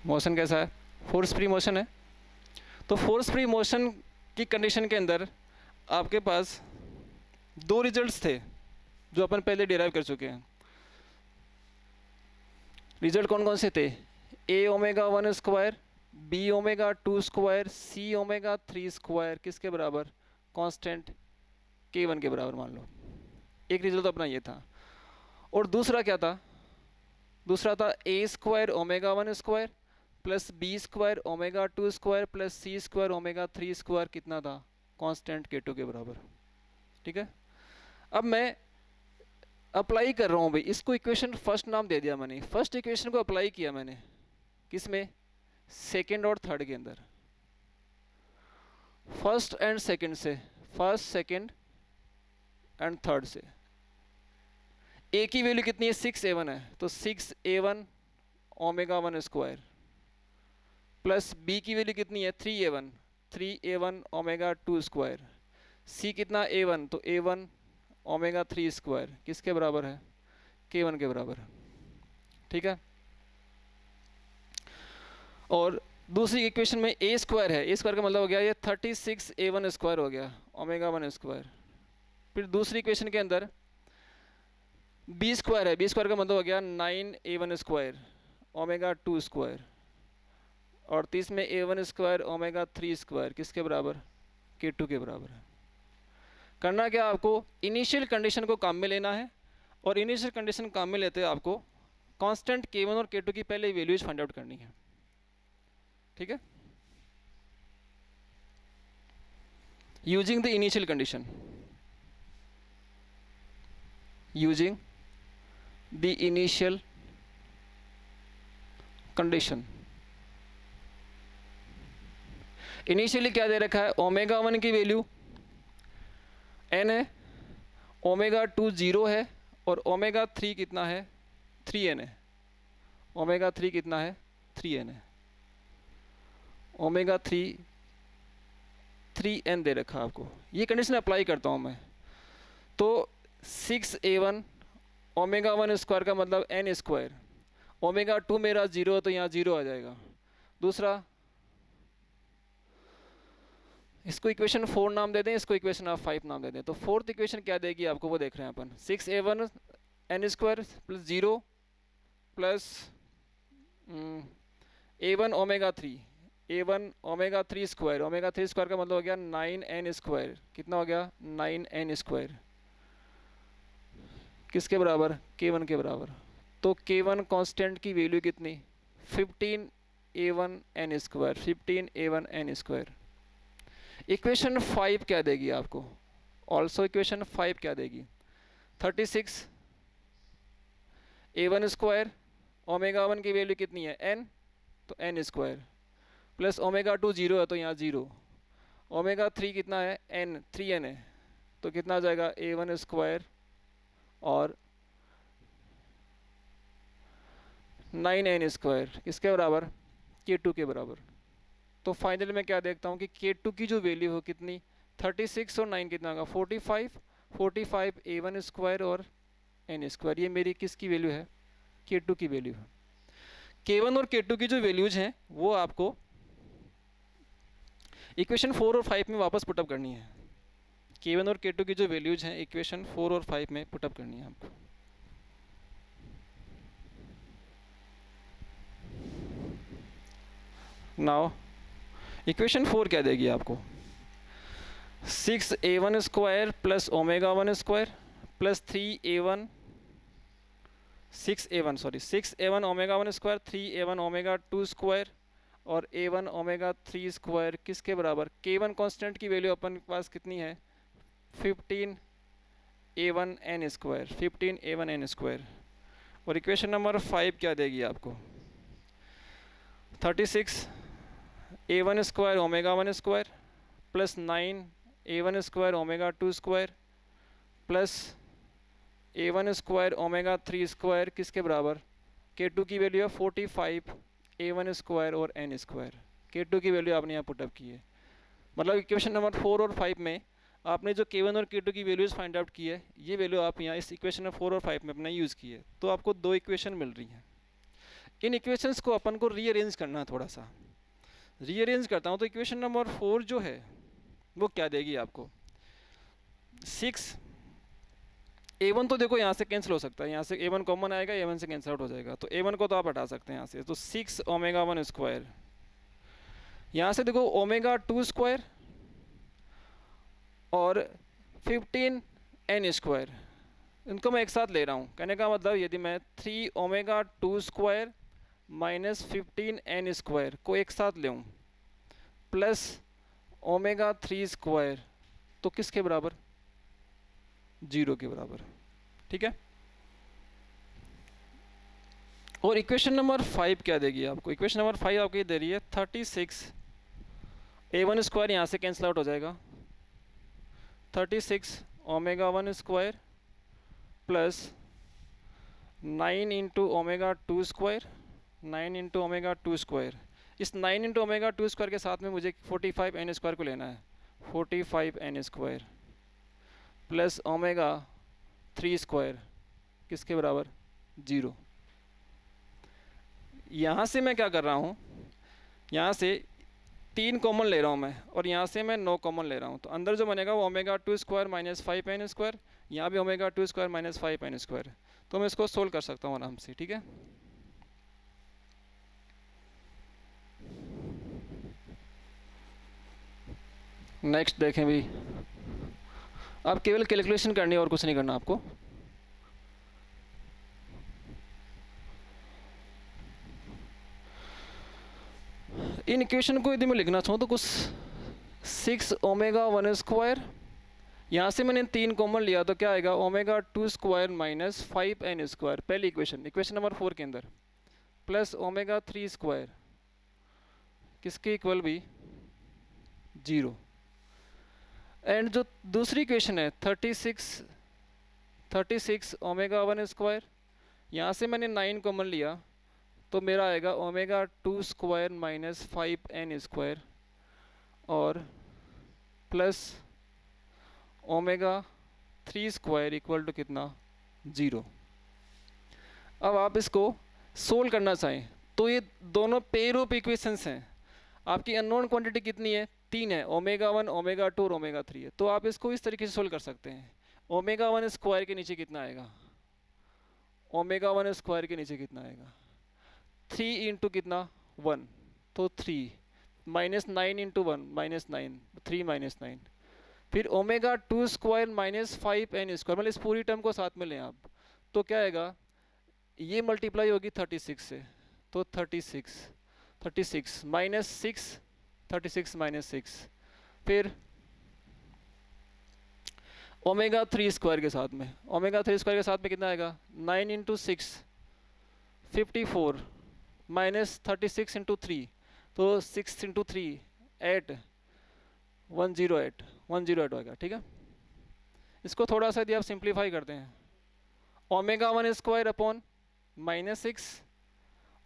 Motion कैसा है, फोर्स फ्री मोशन है। तो फोर्स फ्री मोशन की कंडीशन के अंदर आपके पास दो रिजल्ट्स थे जो अपन पहले डिराइव कर चुके हैं। रिजल्ट कौन कौन से थे, A ω1², B ω2², C ω3² किसके बराबर, कांस्टेंट K1 के बराबर मान लो। एक रिजल्ट तो अपना ये था। और दूसरा क्या था, दूसरा था A² ω1² plus B² ω2² plus C² ω3² कितना था, कांस्टेंट K2 के बराबर, ठीक है। अब मैं अप्लाई कर रहा हूँ भाई इसको, इक्वेशन फर्स्ट नाम दे दिया मैंने। फर्स्ट इक्वेशन को अप्लाई किया मैंने किस में, सेकेंड और थर्ड के अंदर। फर्स्ट एंड सेकेंड से, फर्स्ट सेकेंड एंड थर्ड से। A की वैल्यू कितनी है, 6A1 है, तो 6A1 ω1² प्लस B की वैल्यू कितनी है, 3A1, 3A1 ω2²। C कितना A1, तो A1 ω3² किसके बराबर है, K1 के बराबर है, ठीक है। और दूसरी इक्वेशन में A² है, A² का मतलब हो गया ये 36A1² हो गया ω1²। फिर दूसरी इक्वेशन के अंदर B² है, B² का मतलब हो गया 9A1² ω2²। और तीस में A1² ω3² किसके बराबर, K2 के बराबर है। करना क्या आपको, इनिशियल कंडीशन को काम में लेना है, और इनिशियल कंडीशन काम में लेते हुए आपको कांस्टेंट K1 और K2 की पहले वैल्यूज फाइंड आउट करनी है, ठीक है। Using the initial condition, using the initial condition. Initially क्या दे रखा है, ओमेगा 1 की वैल्यू n है, ओमेगा 2 0 है, और ओमेगा 3 कितना है, 3n है। ओमेगा 3 कितना है, 3n है। ओमेगा 3n दे रखा है आपको। ये कंडीशन अप्लाई करता हूँ मैं, तो 6a1 ओमेगा 1 स्क्वायर का मतलब n स्क्वायर, ओमेगा 2 मेरा 0 है तो यहाँ 0 आ जाएगा। दूसरा, इसको इक्वेशन 4 नाम दे दें, इसको इक्वेशन आप 5 नाम दे दें। तो फोर्थ इक्वेशन क्या देगी आपको वो देख रहे हैं अपन, 6a1 n square plus 0 plus a1 omega 3, a1 omega 3 square, omega 3 square का मतलब हो गया 9n स्क्वायर। कितना हो गया, 9n स्क्वायर, किसके बराबर, k1 के बराबर। तो k1 कांस्टेंट की वैल्यू कितनी, 15a1 n square, 15a1 n square. Equation 5 क्या देगी आपको, ऑल्सो इक्वेशन 5 क्या देगी, 36 a1 स्क्वायर, ओमेगा 1 की वैल्यू कितनी है n, तो n स्क्वायर, प्लस ओमेगा 2 0 है तो यहाँ 0, ओमेगा 3 कितना है n, 3n है, तो कितना आ जाएगा a1 स्क्वायर और 9n स्क्वायर, किसके बराबर, k2 के बराबर। तो फाइनल में क्या देखता हूँ कि k2 की जो वैल्यू हो कितनी, 36 और 9 कितना होगा 45, 45 a1 स्क्वायर और n स्क्वायर। ये मेरी किसकी वैल्यू है, k2 की वैल्यू है। k1 और k2 की जो वैल्यूज हैं वो आपको इक्वेशन 4 और 5 में वापस पुटअप करनी है। k1 और k2 की जो वैल्यूज हैं इक्वेशन 4 और 5 में पुटअप करनी है आपको। नाउ इक्वेशन 4 क्या देगी आपको, 6a1 square plus omega 1 square plus 3a1 6a1 omega 1 square, 3a1 omega 2 square और a1 ओमेगा 3 स्क्वायर, किसके बराबर, k1 कांस्टेंट की वैल्यू अपन के पास कितनी है, 15a1 n square, 15a1 n square. और इक्वेशन नंबर 5 क्या देगी आपको, 36 a1 square omega 1 square plus 9 a1 square omega 2 square plus a1 square omega 3 square, किसके बराबर, k2 की वैल्यू है 45 a1 स्क्वायर और n स्क्वायर। k2 की वैल्यू आपने यहाँ पुटअप की है। मतलब इक्वेशन नंबर 4 और 5 में आपने जो k1 और k2 की वैल्यूज फाइंड आउट की है, ये वैल्यू आप यहाँ इस इक्वेशन में 4 और 5 में अपना यूज़ की है, तो आपको 2 इक्वेशन मिल रही हैं। इन इक्वेशंस को अपन को रीअरेंज करना है, थोड़ा सा रीअरेंज करता हूँ। तो इक्वेशन नंबर 4 जो है वो क्या देगी आपको, 6 a1 तो देखो यहाँ से कैंसिल हो सकता है, यहाँ से a1 कॉमन आएगा, a1 से कैंसिल आउट हो जाएगा, तो a1 को तो आप हटा सकते हैं यहाँ से। तो 6 ओमेगा 1 स्क्वायर, यहाँ से देखो ओमेगा 2 स्क्वायर और 15 n स्क्वायर, इनको मैं एक साथ ले रहा हूँ। कहने का मतलब यदि मैं 3 omega 2 square minus 15 n square को एक साथ ले प्लस ओमेगा 3 स्क्वायर, तो किसके बराबर, 0 के बराबर। ठीक है। और इक्वेशन नंबर 5 क्या देगी आपको, इक्वेशन नंबर 5 आपको ये दे रही है 36 a1 स्क्वायर, यहाँ से कैंसिल आउट हो जाएगा, 36 omega 1 square plus 9 into omega 2 square, 9 into omega 2 square. इस 9 इंटू ओमेगा 2 स्क्वायर के साथ में मुझे 45 n स्क्वायर को लेना है, 45 n square plus omega 3 square, किसके बराबर, 0। यहाँ से मैं क्या कर रहा हूँ, यहाँ से 3 कॉमन ले रहा हूँ मैं, और यहाँ से मैं 9 कॉमन ले रहा हूँ, तो अंदर जो बनेगा वो omega 2 square minus 5 n square, यहाँ भी omega 2 square minus 5 n square. तो मैं इसको सोल्व कर सकता हूँ आराम से। ठीक है। नेक्स्ट देखें भी, अब केवल कैलकुलेशन करनी है और कुछ नहीं करना आपको। इन इक्वेशन को यदि मैं लिखना चाहूँ तो कुछ 6 ओमेगा 1 स्क्वायर, यहाँ से मैंने 3 कॉमन लिया तो क्या आएगा, omega 2 square minus 5 n square, पहली इक्वेशन, इक्वेशन नंबर 4 के अंदर, प्लस ओमेगा 3 स्क्वायर, किसके इक्वल भी 0। एंड जो दूसरी इक्वेशन है 36 ओमेगा 1 स्क्वायर, यहाँ से मैंने 9 कॉमन लिया तो मेरा आएगा omega 2 square minus 5n square और plus omega 3 square equal to कितना 0। अब आप इसको सोल्व करना चाहें तो ये दोनों पेयर ऑफ इक्वेशंस हैं। आपकी अननोन क्वांटिटी कितनी है 3 है, ओमेगा 1 ओमेगा 2 और ओमेगा 3 है। तो आप इसको इस तरीके से सोल्व कर सकते हैं। ओमेगा 1 स्क्वायर के नीचे कितना आएगा, ओमेगा 1 स्क्वायर के नीचे कितना आएगा 3 इंटू कितना 1 तो 3 माइनस 9 इंटू 1 माइनस 9 3 माइनस 9 फिर omega 2 square minus 5n square, मतलब इस पूरी टर्म को साथ में लें आप तो क्या आएगा, ये मल्टीप्लाई होगी 36 से तो 36 माइनस 6 36 माइनस 6 फिर ओमेगा 3 स्क्वायर के साथ में, ओमेगा 3 स्क्वायर के साथ में कितना आएगा 9 इंटू 6 54 माइनस 36 इंटू 3 तो 6 इंटू 3 8 108 होगा। ठीक है, इसको थोड़ा सा यदि आप सिंप्लीफाई करते हैं omega 1 square upon minus 6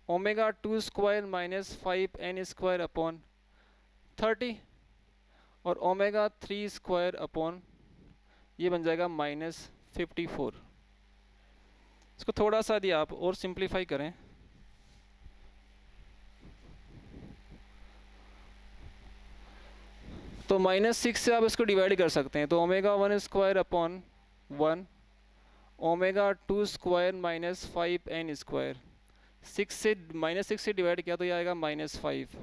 omega 2 square minus 5n square upon 30 और ओमेगा 3 स्क्वायर अपॉन ये बन जाएगा माइनस 54। इसको थोड़ा सा यदि आप और सिंप्लीफाई करें तो माइनस 6 से आप इसको डिवाइड कर सकते हैं तो omega 1 square upon 1 omega 2 square minus 5n square 6 से माइनस 6 से डिवाइड किया तो ये आएगा माइनस 5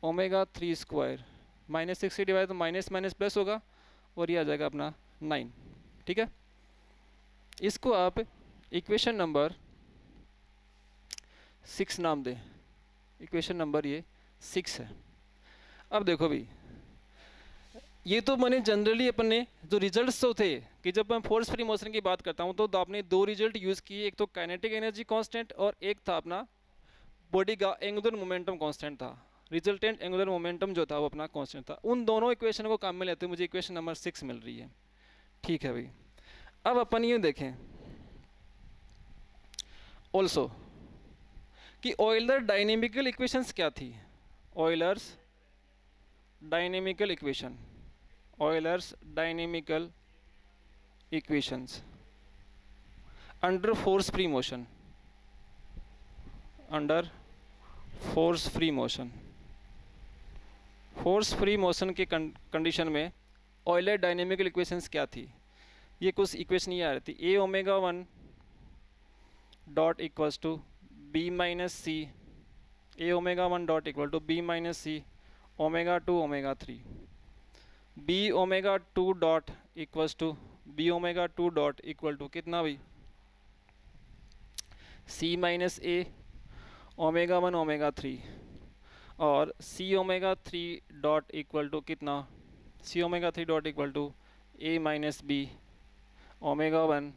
ओमेगा 3 स्क्वायर माइनस 6 से डिवाइड तो माइनस माइनस प्लस होगा और ये आ जाएगा अपना 9। ठीक है, इसको आप इक्वेशन नंबर 6 नाम दें, इक्वेशन नंबर ये 6 है। अब देखो भाई ये तो मैंने जनरली अपने जो रिजल्ट्स तो थे कि जब मैं फोर्स फ्री मोशन की बात करता हूँ तो आपने दो रिजल्ट यूज़ किए, एक तो काइनेटिक एनर्जी कांस्टेंट और एक था अपना बॉडी का एंगुलर मोमेंटम कांस्टेंट था, रिजल्टेंट एंगुलर मोमेंटम जो था वो अपना कांस्टेंट था। उन दोनों इक्वेशन को काम में लेते हुए मुझे इक्वेशन नंबर 6 मिल रही है। ठीक है भाई, अब अपन ये देखें ऑल्सो कि ऑयलर डायनेमिकल इक्वेशंस क्या थी, Euler's dynamical equation, Euler's dynamical equations under force free motion, under force free motion, force free motion के कंडीशन में ऑयलर डायनेमिकल इक्वेशंस क्या थी, ये कुछ इक्वेशन ये आ रही थी A omega 1 dot equals to B minus C, A omega 1 dot equal to B minus C omega 2 omega 3, B omega 2 dot equals to B omega 2 dot equal to कितना भाई सी माइनस ए omega 1 omega 3 और C omega 3 dot equal to कितना C omega 3 dot equal to A minus B omega 1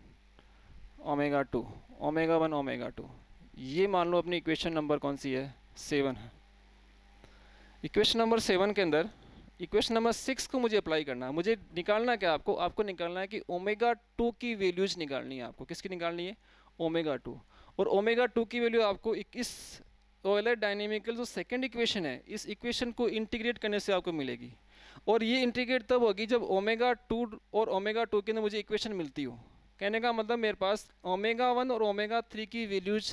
omega 2 omega 1 omega 2। ये मान लो अपनी equation number कौन सी है 7 है। इक्वेशन नंबर 7 के अंदर इक्वेशन नंबर 6 को मुझे अप्लाई करना है, मुझे निकालना क्या आपको निकालना है कि ओमेगा 2 की वैल्यूज निकालनी है। आपको किसकी निकालनी है ओमेगा 2, और ओमेगा 2 की वैल्यू आपको इस ऑयलर डायनेमिकल जो सेकंड इक्वेशन है इस इक्वेशन को इंटीग्रेट करने से आपको मिलेगी। और ये इंटीग्रेट तब होगी जब ओमेगा 2 और ओमेगा 2 के अंदर मुझे इक्वेशन मिलती हो। कहने का मतलब मेरे पास ओमेगा 1 और ओमेगा 3 की वैल्यूज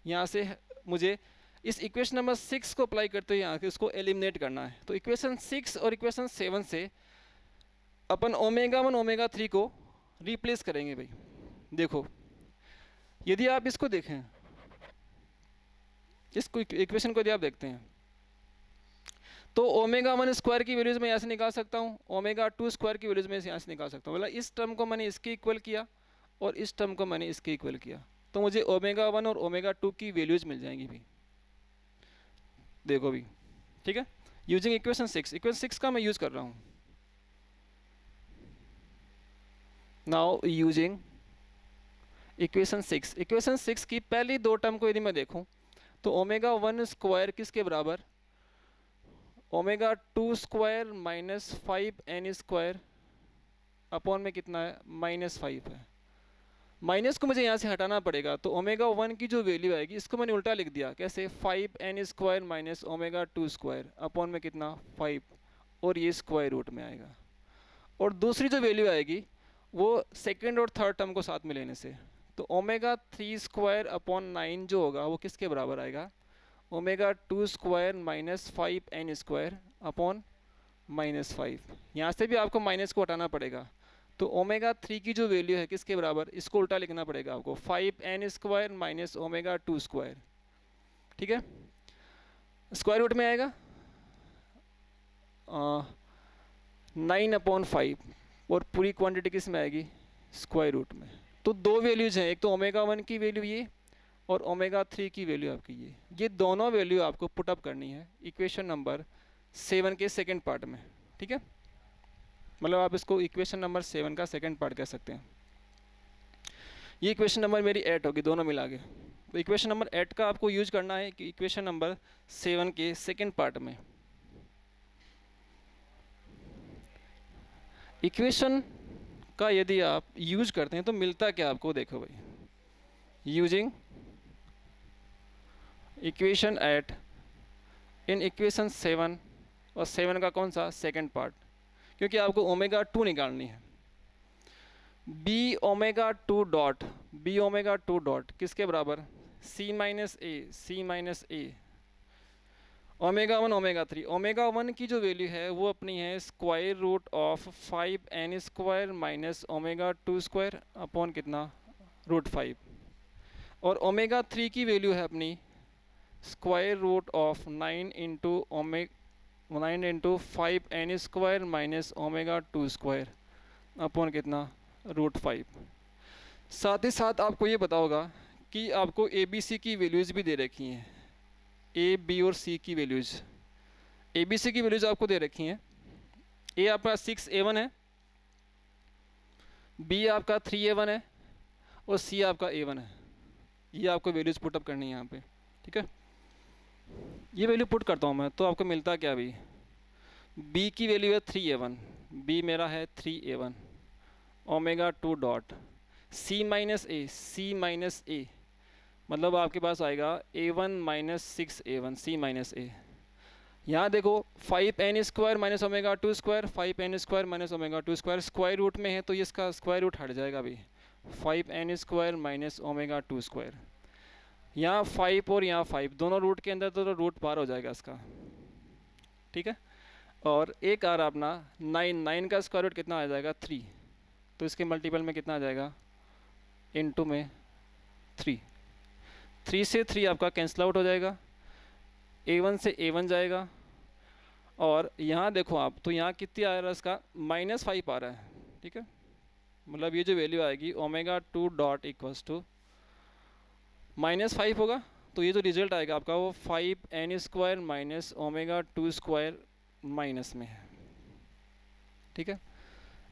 यहाँ से मुझे इस इक्वेशन नंबर 6 को अप्लाई करते हुए यहाँ के उसको एलिमिनेट करना है। तो इक्वेशन 6 और इक्वेशन 7 से अपन ओमेगा 1 ओमेगा 3 को रिप्लेस करेंगे भाई। देखो यदि आप इसको देखें, इसको इक्वेशन को यदि आप देखते हैं तो ओमेगा 1 स्क्वायर की वैल्यूज मैं यहाँ से निकाल सकता हूँ, ओमेगा 2 स्क्वायर की वैल्यूज मैं यहाँ से निकाल सकता हूँ। मतलब इस टर्म को मैंने इसके इक्वल किया और इस टर्म को मैंने इसके इक्वल किया तो मुझे ओमेगा 1 और ओमेगा 2 की वैल्यूज मिल जाएंगी भी। देखो भी ठीक है, यूजिंग इक्वेशन 6, इक्वेशन 6 का मैं यूज कर रहा हूँ। नाउ यूजिंग इक्वेशन 6, इक्वेशन 6 की पहली दो टर्म को यदि मैं देखूं तो ओमेगा 1 स्क्वायर किसके बराबर omega 2 square minus 5n² upon में कितना है, -5 है। माइनस को मुझे यहाँ से हटाना पड़ेगा, तो ओमेगा 1 की जो वैल्यू आएगी, इसको मैंने उल्टा लिख दिया, कैसे, 5n² minus omega 2 square upon में कितना, 5, और ये स्क्वायर रूट में आएगा। और दूसरी जो वैल्यू आएगी वो सेकेंड और थर्ड टर्म को साथ में लेने से, तो ओमेगा 3 स्क्वायर अपॉन 9 जो होगा वो किसके बराबर आएगा, omega 2 square minus 5n² upon -5। यहाँ से भी आपको माइनस को हटाना पड़ेगा, तो ओमेगा 3 की जो वैल्यू है किसके बराबर, इसको उल्टा लिखना पड़ेगा आपको, 5n² माइनस ओमेगा 2 स्क्वायर, ठीक है, स्क्वायर रूट में आएगा 9/5, और पूरी क्वांटिटी किस में आएगी, स्क्वायर रूट में। तो दो वैल्यूज हैं, एक तो ओमेगा 1 की वैल्यू ये, और ओमेगा 3 की वैल्यू आपकी ये दोनों वैल्यू आपको पुटअप करनी है इक्वेशन नंबर 7 के सेकंड पार्ट में, ठीक है, मतलब आप इसको इक्वेशन नंबर 7 का सेकंड पार्ट कह सकते हैं। ये इक्वेशन नंबर मेरी 8 होगी दोनों मिला के, तो इक्वेशन नंबर 8 का आपको यूज करना है कि इक्वेशन नंबर 7 के सेकंड पार्ट में। इक्वेशन का यदि आप यूज करते हैं तो मिलता क्या आपको, देखो भाई, यूजिंग इक्वेशन 8 इन इक्वेशन 7, और 7 का कौन सा, सेकंड पार्ट, क्योंकि आपको ओमेगा 2 निकालनी है। बी ओमेगा 2 डॉट किसके बराबर, c माइनस ए ओमेगा 1 ओमेगा 3। ओमेगा 1 की जो वैल्यू है वो अपनी है square root of 5n² minus omega 2 square upon कितना, √5, और ओमेगा 3 की वैल्यू है अपनी square root of 9 into 5n² minus omega 2 square upon कितना, √5। साथ ही साथ आपको ये पता होगा कि आपको ए बी सी की वैल्यूज़ भी दे रखी हैं, ए बी और सी की वैल्यूज़, ए बी सी की वैल्यूज़ आपको दे रखी हैं। ए आपका 6a1 है, बी आपका 3a1 है, और सी आपका a1 है। ये आपको वैल्यूज़ पुटअप करनी है यहाँ पे, ठीक है। ये वैल्यू पुट करता हूँ मैं, तो आपको मिलता क्या भी, बी की वैल्यू है 3a1, बी मेरा है 3a1 omega 2 dot C minus A मतलब आपके पास आएगा a1 minus 6a1 c minus ए। यहाँ देखो 5n² minus omega 2 square, 5n² minus omega 2 square square root में है, तो ये इसका स्क्वायर रूट हट जाएगा अभी, 5n² माइनस ओमेगा 2 स्क्वायर। यहाँ 5 और यहाँ 5 दोनों रूट के अंदर, तो रूट पार हो जाएगा इसका, ठीक है। और एक आ रहा अपना 9 का स्क्वायर रूट कितना आ जाएगा, 3, तो इसके मल्टीपल में कितना आ जाएगा, इनटू में 3 से 3 आपका कैंसिल आउट हो जाएगा, a1 से a1 जाएगा, और यहाँ देखो आप, तो यहाँ कितनी आ रहा है इसका, -5 आ रहा है, ठीक है। मतलब ये जो वैल्यू आएगी ओमेगा 2 डॉट इक्वल्स टू -5 होगा, तो ये जो रिजल्ट आएगा आपका वो 5n² minus omega 2 square minus में है, ठीक है।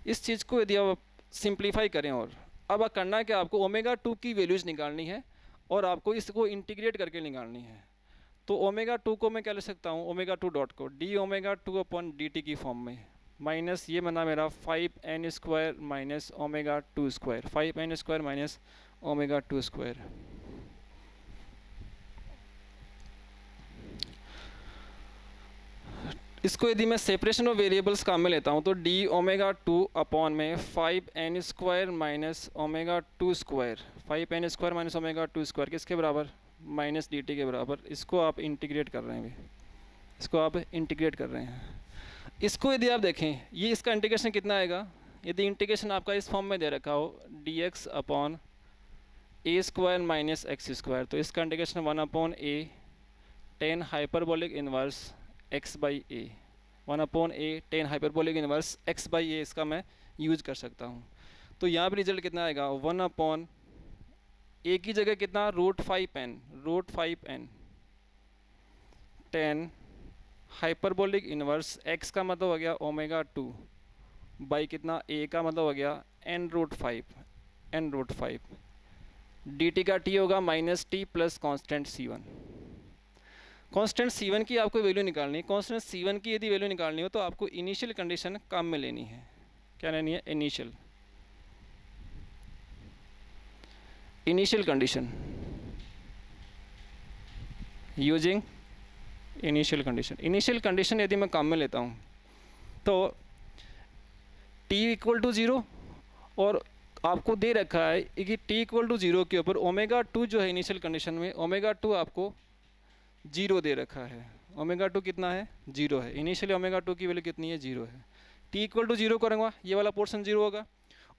इस चीज़ को यदि आप सिंप्लीफाई करें, और अब करना क्या, आपको ओमेगा 2 की वैल्यूज़ निकालनी है और आपको इसको इंटीग्रेट करके निकालनी है। तो ओमेगा 2 को मैं क्या ले सकता हूँ, ओमेगा 2 डॉट को D omega 2 upon D T की फॉर्म में, माइनस ये बना मेरा 5n² minus omega 2 square, 5n² minus omega 2 square. इसको यदि मैं सेपरेशन ऑफ वेरिएबल्स काम में लेता हूँ, तो डी ओमेगा 2 अपॉन में 5n² minus omega 2 square, 5n² minus omega 2 square किसके बराबर, माइनस डी टी के बराबर। इसको आप इंटीग्रेट कर रहे हैं अभी, इसको आप इंटीग्रेट कर रहे हैं। इसको यदि आप देखें, ये इसका इंटीग्रेशन कितना आएगा, यदि इंटीग्रेशन आपका इस फॉर्म में दे रखा हो D x upon a² minus x², तो इसका integration 1/a tan hyperbolic inverse x/a, 1/a tan hyperbolic inverse x/a, इसका मैं यूज कर सकता हूँ। तो यहाँ पर रिजल्ट कितना आएगा, 1/a की जगह कितना, √5n tan hyperbolic inverse x का मतलब हो गया ओमेगा 2 बाई कितना, a का मतलब हो गया n√5 dt का t होगा -t plus constant c1। Constant C1 की आपको वैल्यू निकालनी है। कांस्टेंट C1 की यदि वैल्यू निकालनी हो तो आपको इनिशियल कंडीशन काम में लेनी है। क्या लेनी है? Initial condition, using initial condition यदि मैं काम में लेता हूँ तो t इक्वल टू 0 और आपको दे रखा है कि t इक्वल टू 0 के ऊपर ω2 जो है इनिशियल कंडीशन में ω2 आपको 0 दे रखा है। ω2 कितना है? 0 है। इनिशियली ω2 की वैल्यू कितनी है? 0 है। t इक्वल टू 0 करूँगा, ये वाला पोर्शन 0 होगा।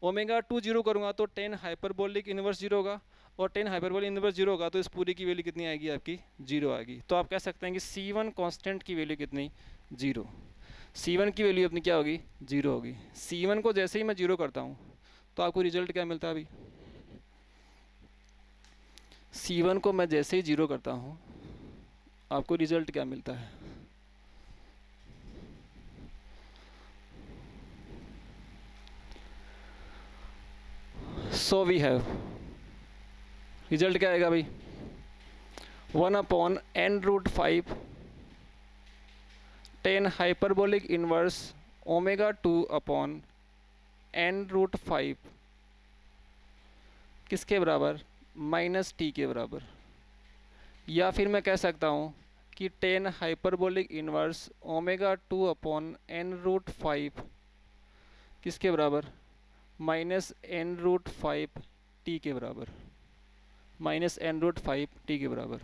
ω2 0 करूँगा तो tan हाइपरबोलिक इनवर्स 0 होगा, और tan हाइपरबोलिक इनवर्स 0 होगा तो इस पूरी की वैल्यू कितनी आएगी? आपकी 0 आएगी। तो आप कह सकते हैं कि C1 कांस्टेंट की वैल्यू कितनी? 0। C1 की वैल्यू अपनी क्या होगी? 0 होगी। C1 को जैसे ही मैं 0 करता हूँ तो आपको रिजल्ट क्या मिलता है? अभी C1 को मैं जैसे ही 0 करता हूँ आपको रिजल्ट क्या मिलता है? सो वी हैव, रिजल्ट क्या आएगा भाई? 1/n√5 tan hyperbolic inverse ω2/n√5 किसके बराबर? -t के बराबर। या फिर मैं कह सकता हूँ कि tan हाइपरबोलिक इनवर्स ω2/n√5 किसके बराबर? -n√5t के बराबर, -n√5t के बराबर।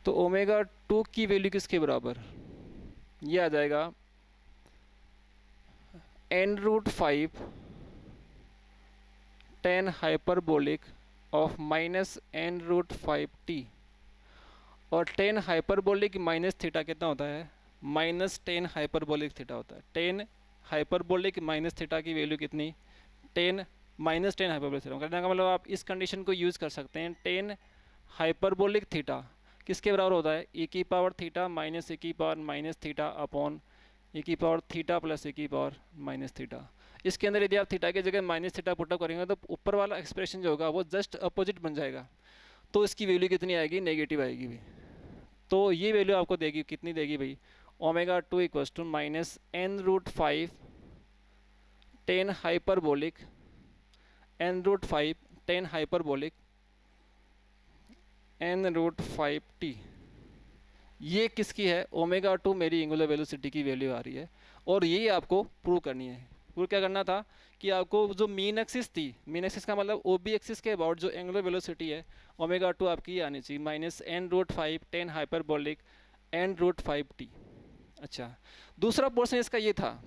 तो ω2 की वैल्यू किसके बराबर? ये आ जाएगा n√5 tan hyperbolic of -n√5t, और tan हाइपरबोलिक माइनस थीटा कितना होता है? -tan हाइपरबोलिक थीटा होता है। tan हाइपरबोलिक माइनस थीटा की वैल्यू कितनी? tan hyperbolic theta. कहने का मतलब आप इस कंडीशन को यूज़ कर सकते हैं। tan हाइपरबोलिक थीटा किसके बराबर होता है? e की पावर थीटा माइनस e की power minus theta upon e की पावर थीटा प्लस e की पावर माइनस थीटा। इसके अंदर यदि आप थीटा की जगह माइनस थीटा पुटअप करेंगे तो ऊपर वाला एक्सप्रेशन जो होगा वो जस्ट अपोजिट बन जाएगा, तो इसकी वैल्यू कितनी आएगी? नेगेटिव आएगी भी। तो ये वैल्यू आपको देगी, कितनी देगी भाई? ω2 equals to -n√5 tan hyperbolic n√5 tan hyperbolic n√5t। ये किसकी है? ω2 मेरी एंगुलर वेलोसिटी की वैल्यू आ रही है, और ये आपको प्रूव करनी है। प्रूव क्या करना था कि आपको जो मीन एक्सिस थी, मीन एक्सिस का मतलब OB एक्सिस के अबाउट जो एंगुलर वेलोसिटी है ω2 आपकी आनी चाहिए -n√5 tan हाइपरबोलिक n√5t। अच्छा, दूसरा पोर्शन इसका ये था,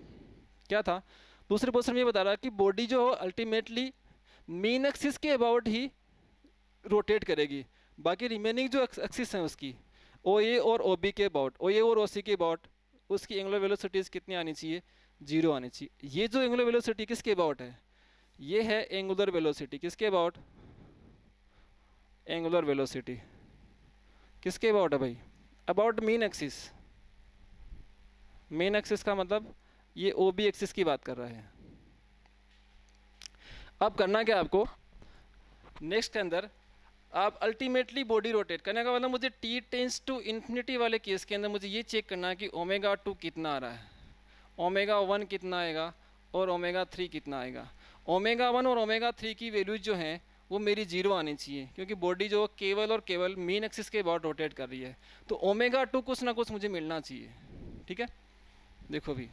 क्या था? दूसरे पोर्शन में ये बता रहा कि बॉडी जो अल्टीमेटली मीन एक्सिस के अबाउट ही रोटेट करेगी, बाकी रिमेनिंग जो एक्सिस हैं उसकी OA और OB के अबाउट, OA और OC के अबाउट उसकी एंगुलर वेलोसिटीज कितनी आनी चाहिए? 0 आनी चाहिए। ये जो एंगुलर वेलोसिटी किसके अबाउट है? ये है एंगुलर वेलोसिटी किसके अबाउट? एंगुलर वेलोसिटी किसके अबाउट है भाई? About mean axis. Main axis का मतलब ये OB एक्सिस की बात कर रहा है। अब करना क्या आपको? नेक्स्ट के अंदर आप अल्टीमेटली बॉडी रोटेट करने का मतलब मुझे t टेंस टू इन्फिनिटी वाले केस के अंदर मुझे ये चेक करना है कि ω2 कितना आ रहा है, ω1 कितना आएगा और ω3 कितना आएगा। ω1 और ω3 की वैल्यूज जो हैं वो मेरी 0 आनी चाहिए, क्योंकि बॉडी जो केवल और केवल मीन एक्सिस के अबाउट रोटेट कर रही है, तो ω2 कुछ ना कुछ मुझे मिलना चाहिए। ठीक है, देखो भी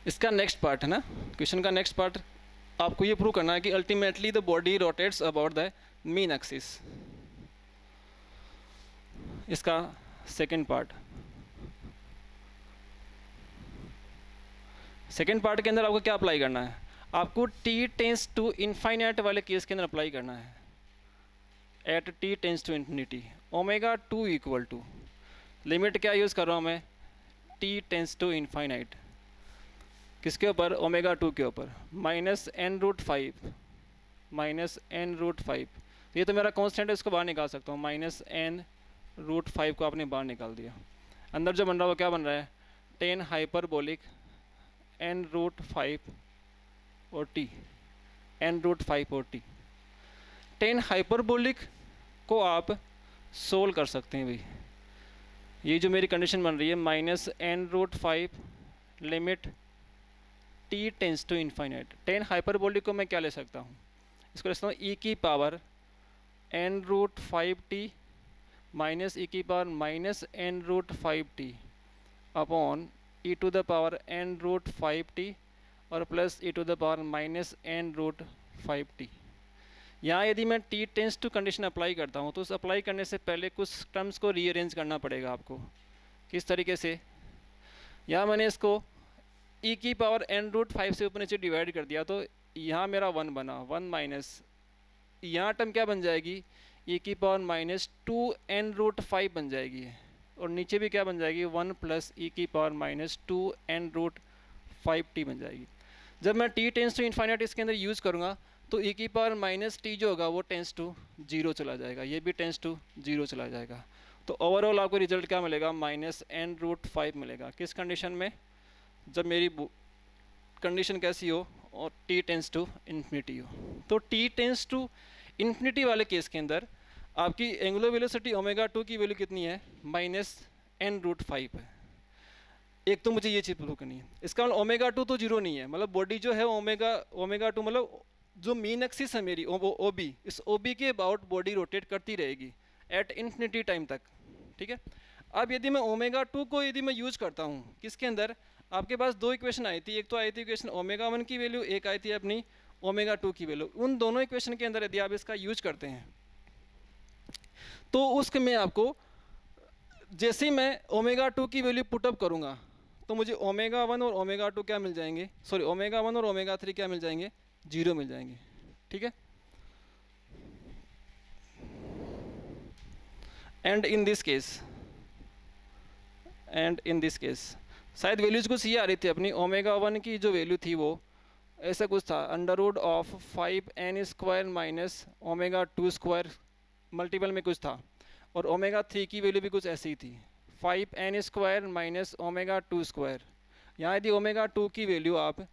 इसका नेक्स्ट पार्ट है ना, क्वेश्चन का नेक्स्ट पार्ट आपको ये प्रूव करना है कि ultimately the body rotates about the mean axis. इसका सेकंड पार्ट, सेकंड पार्ट के अंदर आपको क्या अप्लाई करना है? आपको t टेंस टू इनफाइनाइट वाले केस के अंदर अप्लाई करना है। At t tends to infinity ω2 equal to, limit क्या यूज़ कर रहा हूँ मैं? t टेंस टू इनफाइनाइट किसके ऊपर? ω2 के ऊपर -n√5 -n√5। ये तो मेरा कांस्टेंट है, इसको बाहर निकाल सकता हूँ। -n√5 को आपने बाहर निकाल दिया, अंदर जो बन रहा है वो क्या बन रहा है? tan हाइपरबोलिक n√5 और t, n√5 और t। टेन हाइपरबोलिक को आप सोल्व कर सकते हैं भाई। ये जो मेरी कंडीशन बन रही है -n√5 limit t tends to infinite, tan hyperbolic को मैं क्या ले सकता हूँ, इसको ले सकता हूँ e⁻n√5t minus e⁻n√5t upon e⁻n√5t और प्लस e⁻n√5t। यहाँ यदि मैं t tends to condition apply करता हूँ तो उस अप्लाई करने से पहले कुछ टर्म्स को रीअरेंज करना पड़ेगा आपको। किस तरीके से, यहाँ मैंने इसको e⁻n√5 से ऊपर नीचे डिवाइड कर दिया तो यहाँ मेरा 1 बना, 1 माइनस यहाँ टर्म क्या बन जाएगी, e⁻−2n√5 बन जाएगी और नीचे भी क्या बन जाएगी 1 प्लस e⁻−2n√5t बन जाएगी। जब मैं t टेंस टू इन्फाइनाइट इसके अंदर यूज़ करूँगा तो e⁻−t जो होगा वो टेंस टू 0 चला जाएगा, ये भी टेंस टू 0 चला जाएगा। तो ओवरऑल आपको रिजल्ट क्या मिलेगा, -n√5 मिलेगा। किस कंडीशन में, जब मेरी कंडीशन कैसी हो और t टेंस टू इन्फिनिटी हो। तो t टेंस टू इन्फिनिटी वाले केस के अंदर आपकी एंगुलर वेलोसिटी ω2 की वैल्यू कितनी है, -n√5 है। एक तो मुझे ये चीज़ प्रूव करनी है, इसका मतलब ω2 तो 0 नहीं है, मतलब बॉडी जो है ω2 मतलब जो मीन एक्सिस है मेरी OB, इस OB के अबाउट बॉडी रोटेट करती रहेगी एट इन्फिनिटी टाइम तक, ठीक है। अब यदि मैं ω2 को यदि मैं यूज़ करता हूँ किसके अंदर, आपके पास दो इक्वेशन आई थी, एक तो आई थी इक्वेशन ω1 की वैल्यू, एक आई थी अपनी ω2 की वैल्यू। उन दोनों इक्वेशन के अंदर यदि आप इसका यूज करते हैं तो उसके में आपको जैसे ही मैं ω2 की वैल्यू पुटअप करूँगा तो मुझे ω1 और ω2 क्या मिल जाएंगे, सॉरी ω1 और ω3 क्या मिल जाएंगे, 0 मिल जाएंगे, ठीक है। एंड इन दिस केस शायद वैल्यूज कुछ ये आ रही थी अपनी, ω1 की जो वैल्यू थी वो ऐसा कुछ था √5n² - ω2² मल्टीपल में कुछ था, और ω3 की वैल्यू भी कुछ ऐसी ही थी 5n² - ω2²। यहाँ यदि ω2 की वैल्यू आप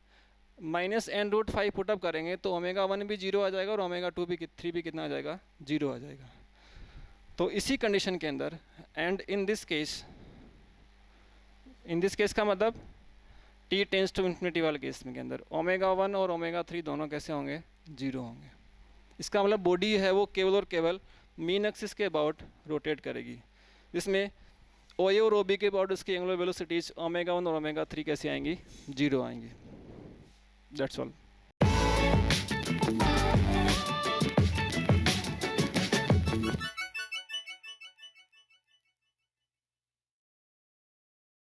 -n√5 पुटअप करेंगे तो ω1 भी 0 आ जाएगा और ω2 भी 3 भी कितना आ जाएगा, 0 आ जाएगा। तो इसी कंडीशन के अंदर एंड इन दिस केस का मतलब t टेंस टू इन्फिनिटी वाले केस में के अंदर ω1 और ω3 दोनों कैसे होंगे, 0 होंगे। इसका मतलब बॉडी है वो केवल और केवल मीन एक्सिस के अबाउट रोटेट करेगी, जिसमें OA और OB के अबाउट उसकी एंगुलर वेलोसिटीज ω1 और ω3 कैसे आएंगी, 0 आएंगी। That's all.